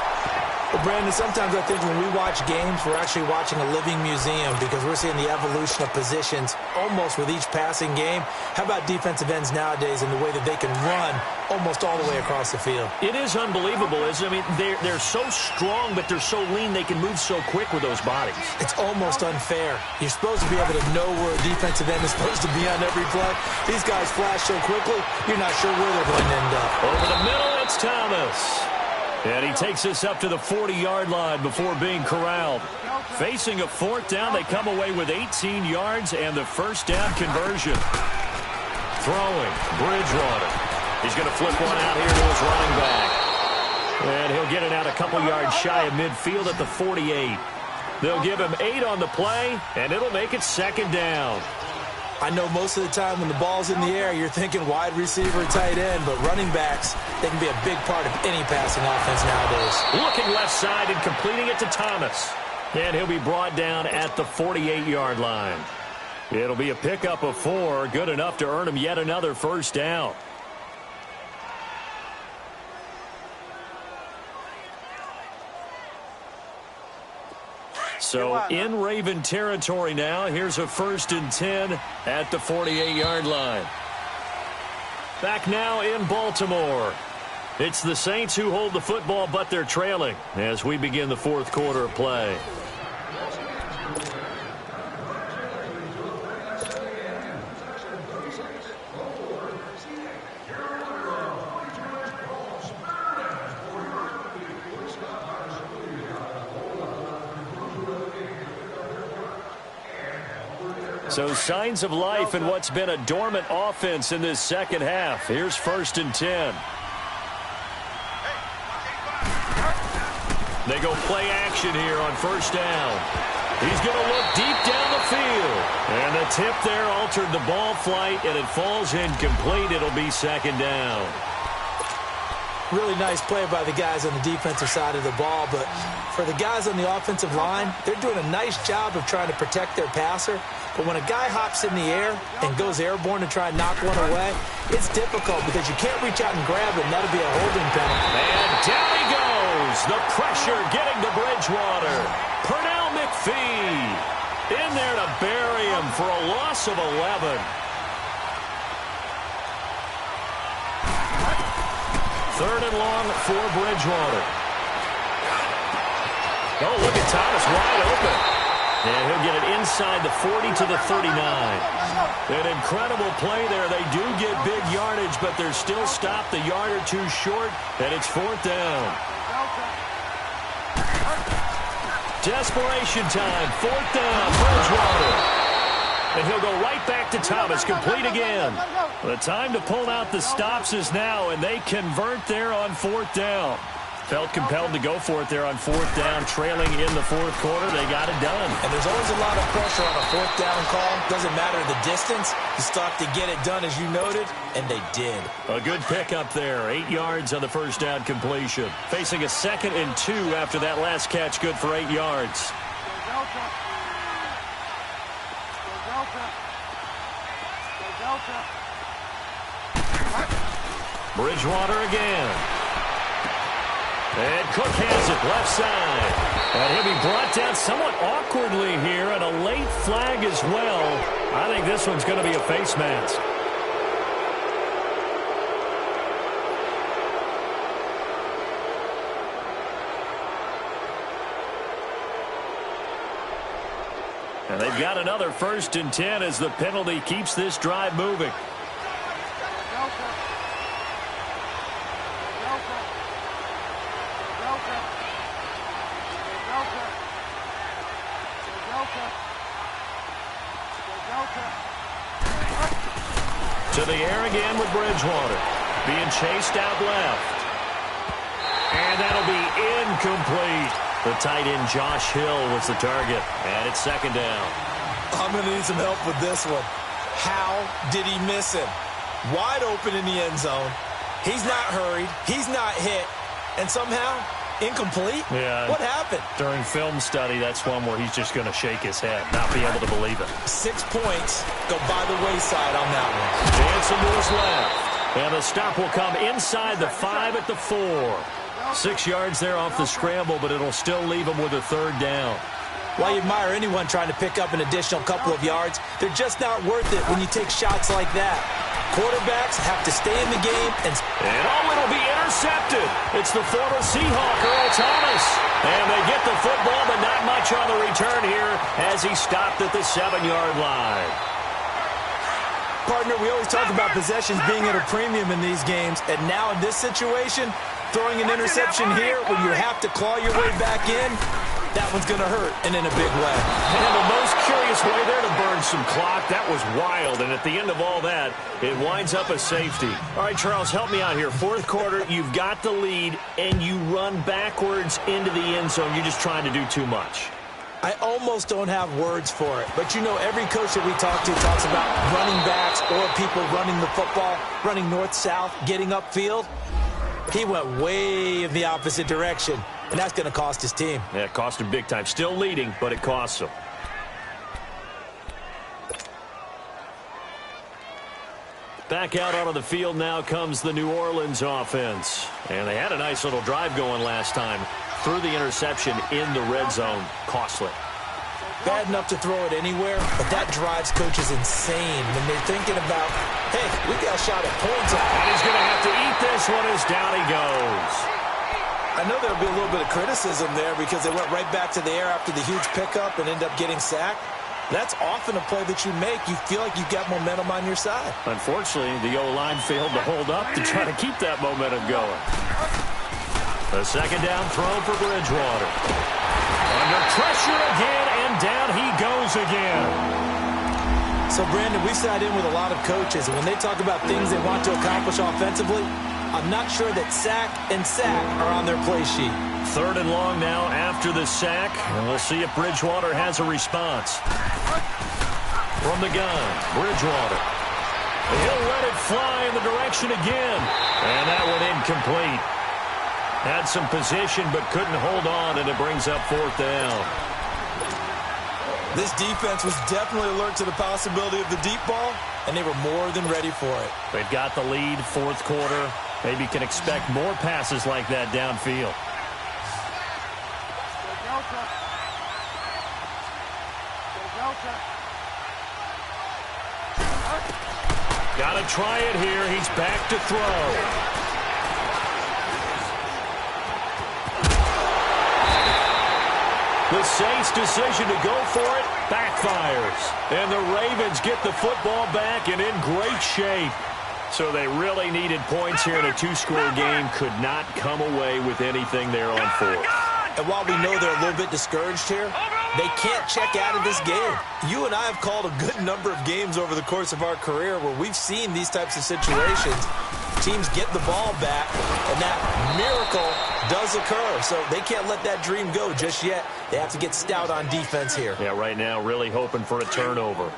Well, Brandon, sometimes I think when we watch games, we're actually watching a living museum because we're seeing the evolution of positions almost with each passing game. How about defensive ends nowadays and the way that they can run almost all the way across the field? It is unbelievable, isn't it? I mean, they're so strong, but they're so lean, they can move so quick with those bodies. It's almost unfair. You're supposed to be able to know where a defensive end is supposed to be on every play. These guys flash so quickly, you're not sure where they're going to end up. Over the middle, it's Thomas. And he takes this up to the 40-yard line before being corralled. Facing a 4th down, they come away with 18 yards and the 1st down conversion. Throwing, Bridgewater. He's going to flip one out here to his running back. And he'll get it out a couple yards shy of midfield at the 48. They'll give him 8 on the play, and it'll make it second down. I know most of the time when the ball's in the air, you're thinking wide receiver, tight end, but running backs, they can be a big part of any passing offense nowadays. Looking left side and completing it to Thomas. And he'll be brought down at the 48-yard line. It'll be a pickup of 4, good enough to earn him yet another first down. So in Raven territory now. Here's a 1st and 10 at the 48-yard line. Back now in Baltimore. It's the Saints who hold the football, but they're trailing as we begin the 4th quarter of play. So signs of life in what's been a dormant offense in this second half. Here's 1st and 10. They go play action here on 1st down. He's going to look deep down the field. And the tip there altered the ball flight, and it falls incomplete. It'll be 2nd down. Really nice play by the guys on the defensive side of the ball, but for the guys on the offensive line, they're doing a nice job of trying to protect their passer. But when a guy hops in the air and goes airborne to try and knock one away, it's difficult because you can't reach out and grab it, and that'll be a holding penalty. And down he goes. The pressure getting to Bridgewater. Pernell McPhee in there to bury him for a loss of 11. Third and long for Bridgewater. Oh, look at Thomas wide open. And he'll get it inside the 40 to the 39. An incredible play there. They do get big yardage, but they're still stopped a yard or 2 short, and it's 4th down. Desperation time. 4th down. Bridgewater. And he'll go right back to Thomas. Complete again. The time to pull out the stops is now, and they convert there on 4th down. Felt compelled to go for it there on 4th down, trailing in the 4th quarter. They got it done. And there's always a lot of pressure on a 4th down call. Doesn't matter the distance. You still have to get it done, as you noted, and they did. A good pickup there. 8 yards on the 1st down completion. Facing a 2nd and 2 after that last catch. Good for 8 yards. Bridgewater again. And Cook has it left side. And he'll be brought down somewhat awkwardly here, and a late flag as well. I think this one's going to be a face mask. And they've got another 1st and 10 as the penalty keeps this drive moving. To the air again with Bridgewater. Being chased out left. And that'll be incomplete. The tight end Josh Hill was the target. And it's 2nd down. I'm going to need some help with this one. How did he miss him? Wide open in the end zone. He's not hurried. He's not hit. And somehow, incomplete? Yeah. What happened? During film study, that's one where he's just going to shake his head, not be able to believe it. 6 points go by the wayside on that one. Jansen moves left. And the stop will come inside the 5 at the 4. 6 yards there off the scramble, but it'll still leave him with a 3rd down. While you admire anyone trying to pick up an additional couple of yards, they're just not worth it when you take shots like that. Quarterbacks have to stay in the game. And it'll be intercepted. It's the former Seahawk, Earl Thomas. And they get the football, but not much on the return here as he stopped at the 7-yard line. Partner, we always talk about possessions being at a premium in these games. And now in this situation, throwing an interception here when you have to claw your way back in, that one's going to hurt, and in a big way. And the most curious way there to burn some clock. That was wild, and at the end of all that, it winds up a safety. All right, Charles, help me out here. Fourth quarter, you've got the lead, and you run backwards into the end zone. You're just trying to do too much. I almost don't have words for it, but you know every coach that we talk to talks about running backs or people running the football, running north-south, getting upfield. He went way in the opposite direction, and that's going to cost his team. Yeah, it cost him big time. Still leading, but it costs him. Back out onto the field now comes the New Orleans offense. And they had a nice little drive going last time. Through the interception in the red zone. Costly. Bad enough to throw it anywhere, but that drives coaches insane when they're thinking about, hey, we got a shot at points. And he's going to have to eat this one as down he goes. I know there'll be a little bit of criticism there because they went right back to the air after the huge pickup and end up getting sacked. That's often a play that you make. You feel like you've got momentum on your side. Unfortunately, the O-line failed to hold up to try to keep that momentum going. The second down throw for Bridgewater. Under pressure again, and down he goes again. So, Brandon, we sat in with a lot of coaches, and when they talk about things they want to accomplish offensively, I'm not sure that sack and sack are on their play sheet. Third and long now after the sack, and we'll see if Bridgewater has a response. From the gun, Bridgewater. He'll let it fly in the direction again, and that one incomplete. Had some position but couldn't hold on, and it brings up fourth down. This defense was definitely alert to the possibility of the deep ball, and they were more than ready for it. They've got the lead, fourth quarter. Maybe can expect more passes like that downfield. Got to try it here. He's back to throw. The Saints' decision to go for it backfires. And the Ravens get the football back and in great shape. So they really needed points here in a two-score game. Could not come away with anything there on fourth. And while we know they're a little bit discouraged here, they can't check out of this game. You and I have called a good number of games over the course of our career where we've seen these types of situations. Teams get the ball back, and that miracle does occur. So they can't let that dream go just yet. They have to get stout on defense here. Yeah, right now really hoping for a turnover.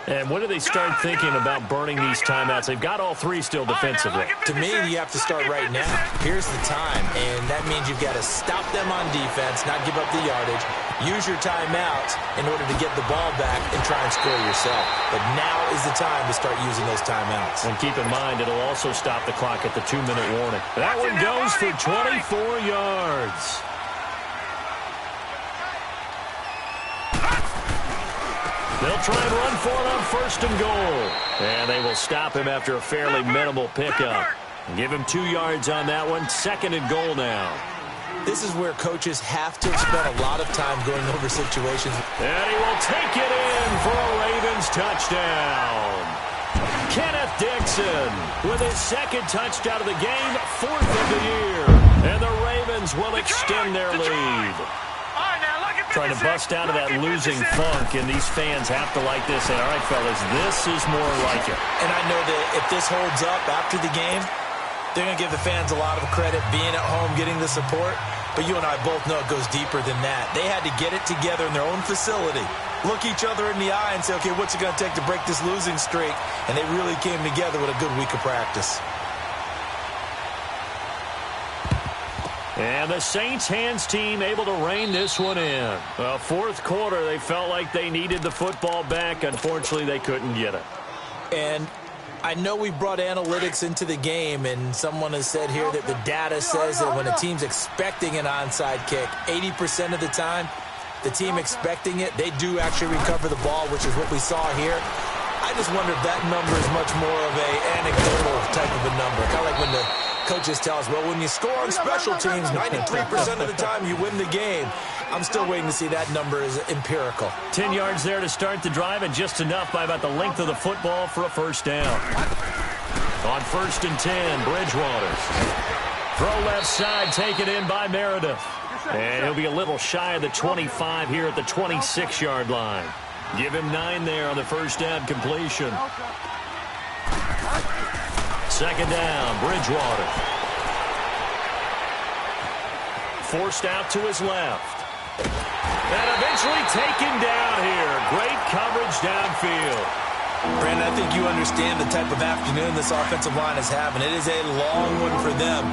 And when do they start thinking about burning these timeouts? They've got all three still defensively. To me, you have to start right now. Here's the time, and that means you've got to stop them on defense, not give up the yardage, use your timeouts in order to get the ball back and try and score yourself. But now is the time to start using those timeouts. And keep in mind, it'll also stop the clock at the 2-minute warning. That one goes for 24 yards. They'll try and run for it on first and goal. And they will stop him after a fairly minimal pickup. Give him 2 yards on that one. Second and goal now. This is where coaches have to spend a lot of time going over situations. And he will take it in for a Ravens touchdown. Kenneth Dixon with his second touchdown of the game, fourth of the year. And the Ravens will extend their lead. Trying to bust out of that losing funk, and these fans have to like this. And all right, fellas, this is more like it. And I know that if this holds up after the game, they're going to give the fans a lot of credit being at home, getting the support. But you and I both know it goes deeper than that. They had to get it together in their own facility, look each other in the eye and say, okay, what's it going to take to break this losing streak? And they really came together with a good week of practice. And the Saints hands team able to rein this one in. Fourth quarter, they felt like they needed the football back. Unfortunately, they couldn't get it. And I know we brought analytics into the game, and someone has said here that the data says that when a team's expecting an onside kick, 80% of the time, the team expecting it, they do actually recover the ball, which is what we saw here. I just wonder if that number is much more of an anecdotal type of a number. Kind of like when the coaches tell us, well, when you score on special teams, 93% of the time you win the game. I'm still waiting to see that number is empirical. 10 yards there to start the drive, and just enough by about the length of the football for a first down. On first and 10, Bridgewater. Throw left side, taken in by Meredith. And he'll be a little shy of the 25 here at the 26-yard line. Give him 9 there on the first down completion. Second down, Bridgewater. Forced out to his left. And eventually taken down here. Great coverage downfield. Brandon, I think you understand the type of afternoon this offensive line is having. It is a long one for them.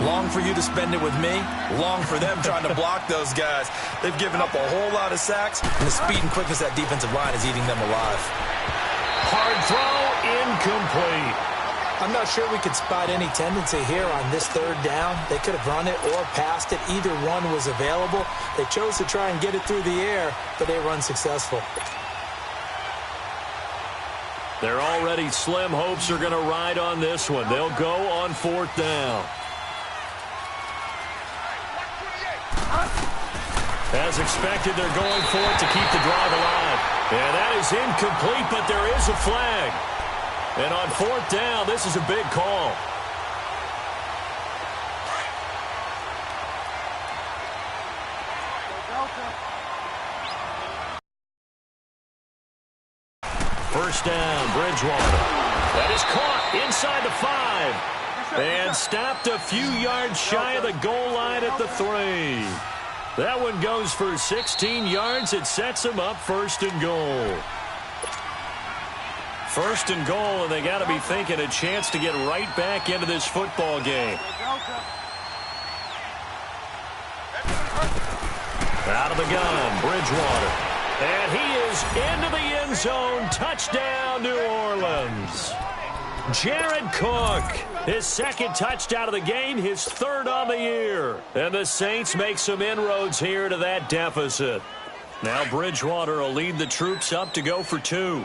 Long for you to spend it with me. Long for them trying to block those guys. They've given up a whole lot of sacks, and the speed and quickness of that defensive line is eating them alive. Hard throw, incomplete. I'm not sure we could spot any tendency here on this third down. They could have run it or passed it. Either one was available. They chose to try and get it through the air, but they were unsuccessful. They're already slim hopes are going to ride on this one. They'll go on fourth down. As expected, they're going for it to keep the drive alive. And that is incomplete, but there is a flag. And on fourth down, this is a big call. First down, Bridgewater. That is caught inside the 5. And stopped a few yards shy of the goal line at the 3. That one goes for 16 yards. It sets him up first and goal. First and goal, and they got to be thinking a chance to get right back into this football game. Out of the gun, Bridgewater. And he is into the end zone. Touchdown, New Orleans. Jared Cook, his second touchdown of the game, his third on the year. And the Saints make some inroads here to that deficit. Now Bridgewater will lead the troops up to go for 2.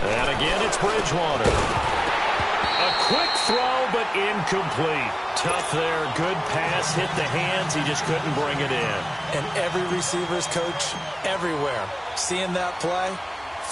And again, it's Bridgewater. A quick throw, but incomplete. Tough there. Good pass. Hit the hands. He just couldn't bring it in. And every receiver's coach everywhere. Seeing that play,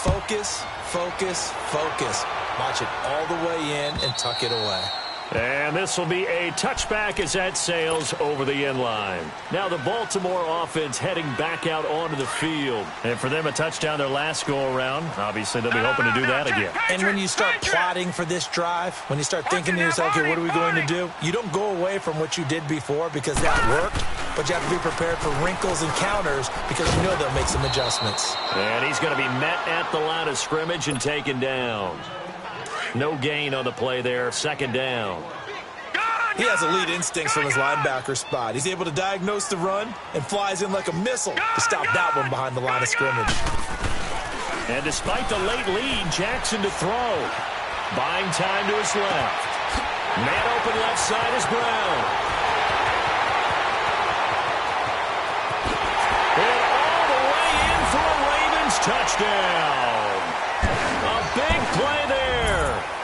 focus, focus, focus. Watch it all the way in and tuck it away. And this will be a touchback as that sails over the end line. Now the Baltimore offense heading back out onto the field. And for them, a touchdown their last go-around. Obviously, they'll be hoping to do that again. And when you start plotting for this drive, when you start thinking to yourself, okay, what are we going to do? You don't go away from what you did before because that worked, but you have to be prepared for wrinkles and counters because you know they'll make some adjustments. And he's going to be met at the line of scrimmage and taken down. No gain on the play there. Second down. He has elite instincts from his linebacker spot. He's able to diagnose the run and flies in like a missile to stop that one behind the line of scrimmage. And despite the late lead, Jackson to throw. Buying time to his left. Man open left side is Brown. And all the way in for a Ravens touchdown. A big play there.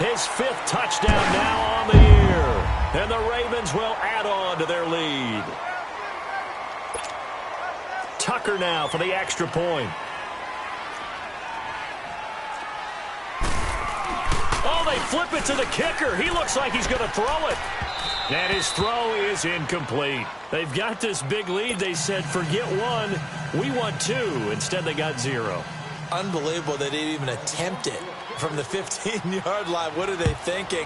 His 5th touchdown now on the year. And the Ravens will add on to their lead. Tucker now for the extra point. Oh, they flip it to the kicker. He looks like he's going to throw it. And his throw is incomplete. They've got this big lead. They said, forget 1, we want 2. Instead, they got 0. Unbelievable they didn't even attempt it from the 15-yard line. What are they thinking?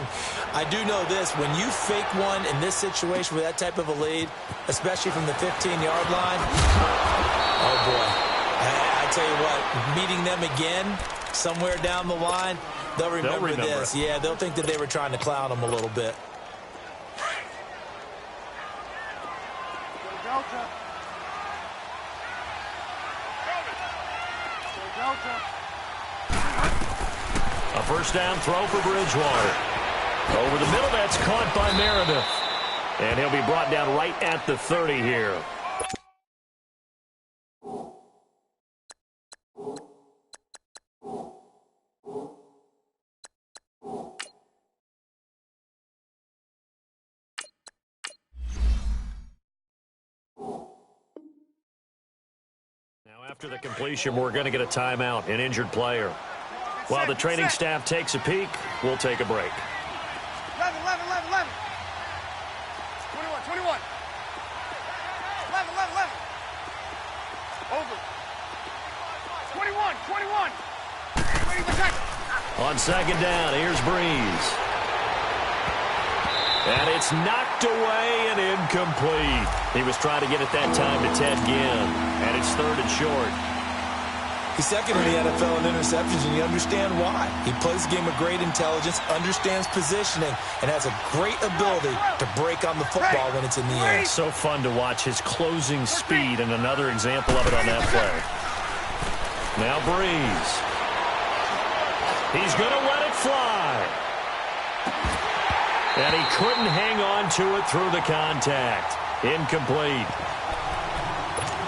I do know this. When you fake one in this situation with that type of a lead, especially from the 15-yard line, oh, boy. I tell you what, meeting them again somewhere down the line, they'll remember this. Yeah, they'll think that they were trying to clown them a little bit. A first down throw for Bridgewater. Over the middle, that's caught by Meredith. And he'll be brought down right at the 30 here. Now after the completion, we're going to get a timeout, an injured player. While the training staff takes a peek, we'll take a break. 11, 11, 11, 11. 21. 11. Over. 21. Ready for second. On second down, here's Breeze. And it's knocked away and incomplete. He was trying to get it that time to Ted Ginn. And it's third and short. He's second in the NFL in interceptions, and you understand why. He plays the game with great intelligence, understands positioning, and has a great ability to break on the football when it's in the air. So fun to watch his closing speed, and another example of it on that play. Now Breeze. He's going to let it fly. And he couldn't hang on to it through the contact. Incomplete.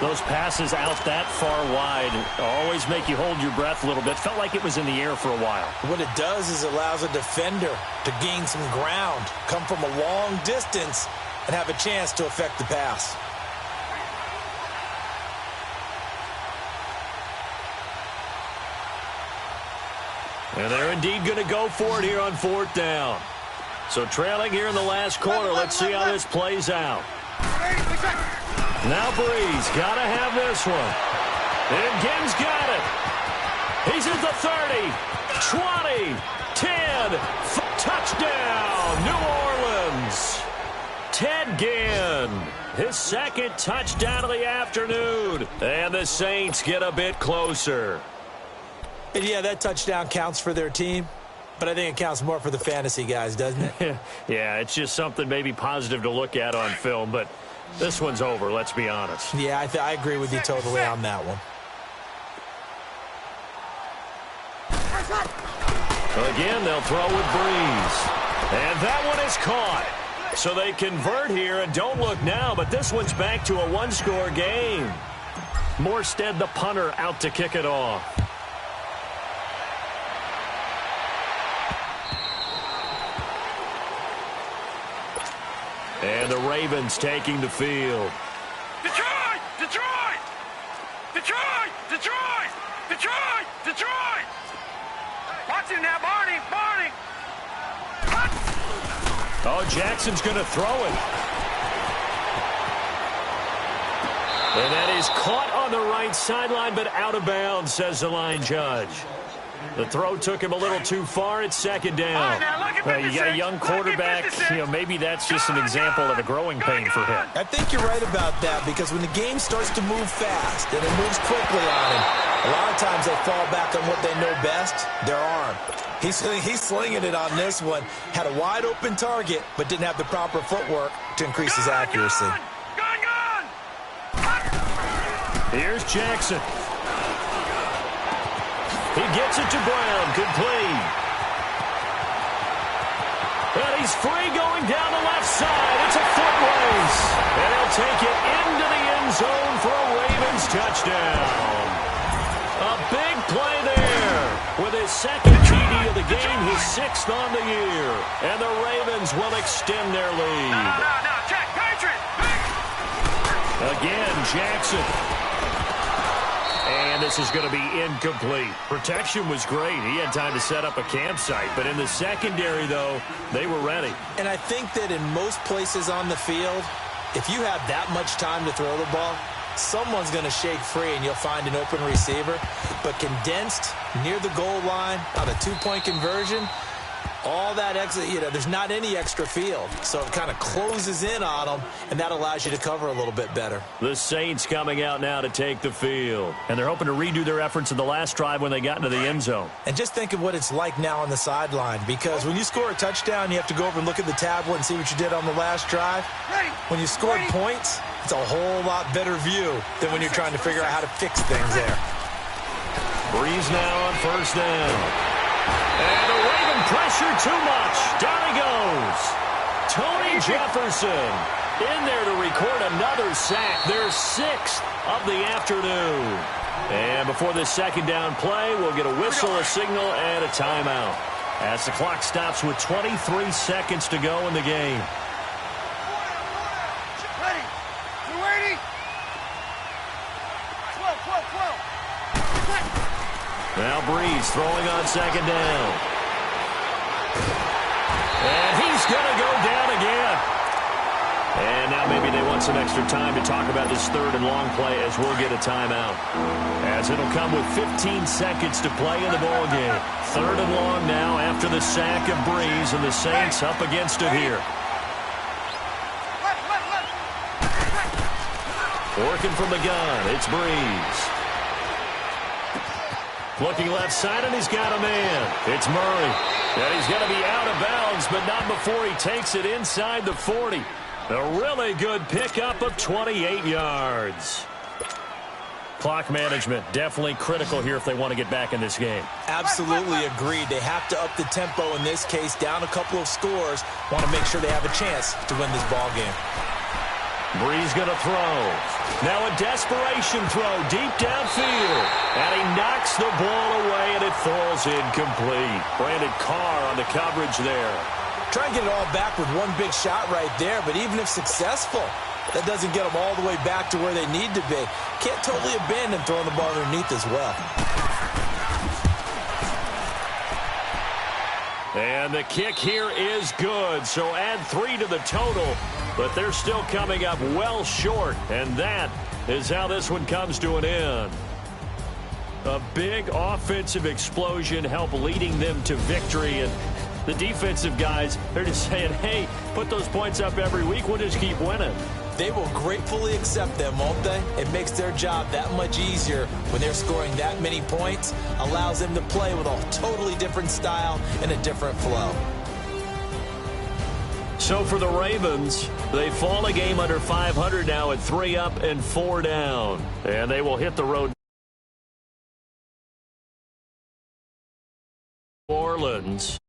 Those passes out that far wide always make you hold your breath a little bit. Felt like it was in the air for a while. What it does is it allows a defender to gain some ground, come from a long distance, and have a chance to affect the pass. And they're indeed going to go for it here on fourth down. So trailing here in the last quarter, let's see how this plays out. Now Breeze, got to have this one. And Ginn's got it. He's at the 30, 20, 10, touchdown, New Orleans. Ted Ginn, his second touchdown of the afternoon. And the Saints get a bit closer. And yeah, that touchdown counts for their team, but I think it counts more for the fantasy guys, doesn't it? Yeah, it's just something maybe positive to look at on film, but this one's over, let's be honest. Yeah, I agree with you totally on that one. Again, they'll throw with Breeze. And that one is caught. So they convert here and don't look now, but this one's back to a one-score game. Morstead, the punter, out to kick it off. And the Ravens taking the field. Detroit! Watch him now, Barney! Oh, Jackson's going to throw it. And that is caught on the right sideline, but out of bounds, says the line judge. The throw took him a little too far. It's second down. You got a young quarterback. Maybe that's just an example of a growing pain for him. I think you're right about that, because when the game starts to move fast and it moves quickly on him, a lot of times they fall back on what they know best, their arm. He's slinging it on this one. Had a wide open target, but didn't have the proper footwork to increase his accuracy. Gone! Here's Jackson. He gets it to Brown, complete. And he's free going down the left side. It's a foot race. And he'll take it into the end zone for a Ravens touchdown. A big play there with his second TD of the game, his sixth on the year. And the Ravens will extend their lead. No, Jack, Patriot! Again, Jackson. And this is going to be incomplete. Protection was great. He had time to set up a campsite. But in the secondary, though, they were ready. And I think that in most places on the field, if you have that much time to throw the ball, someone's going to shake free and you'll find an open receiver. But condensed, near the goal line, on a two-point conversion, all that extra, there's not any extra field. So it kind of closes in on them, and that allows you to cover a little bit better. The Saints coming out now to take the field. And they're hoping to redo their efforts in the last drive when they got into the end zone. And just think of what it's like now on the sideline, because when you score a touchdown, you have to go over and look at the tablet and see what you did on the last drive. When you score points, it's a whole lot better view than when you're trying to figure out how to fix things there. Breeze now on first down. And the Raven pressure too much. Down he goes. Tony Jefferson in there to record another sack. Their sixth of the afternoon. And before this second down play, we'll get a whistle, a signal, and a timeout. As the clock stops with 23 seconds to go in the game. Ready. You ready? 12. Now Breeze throwing on second down. And he's going to go down again. And now maybe they want some extra time to talk about this third and long play as we'll get a timeout. As it'll come with 15 seconds to play in the ball game. Third and long now after the sack of Breeze, and the Saints up against it here. Working from the gun, it's Breeze. Looking left side, and he's got a man. It's Murray. And he's going to be out of bounds, but not before he takes it inside the 40. A really good pickup of 28 yards. Clock management definitely critical here if they want to get back in this game. Absolutely agreed. They have to up the tempo in this case, down a couple of scores. Want to make sure they have a chance to win this ball game. Breeze going to throw. Now a desperation throw deep downfield. And he knocks the ball away, and it falls incomplete. Brandon Carr on the coverage there. Try and get it all back with one big shot right there, but even if successful, that doesn't get them all the way back to where they need to be. Can't totally abandon throwing the ball underneath as well. And the kick here is good, so add 3 to the total, but they're still coming up well short, and that is how this one comes to an end. A big offensive explosion helped leading them to victory, and the defensive guys, they're just saying, hey, put those points up every week, we'll just keep winning. They will gratefully accept them, won't they? It makes their job that much easier when they're scoring that many points. Allows them to play with a totally different style and a different flow. So for the Ravens, they fall a game under 500 now at 3 up and 4 down. And they will hit the road. New Orleans.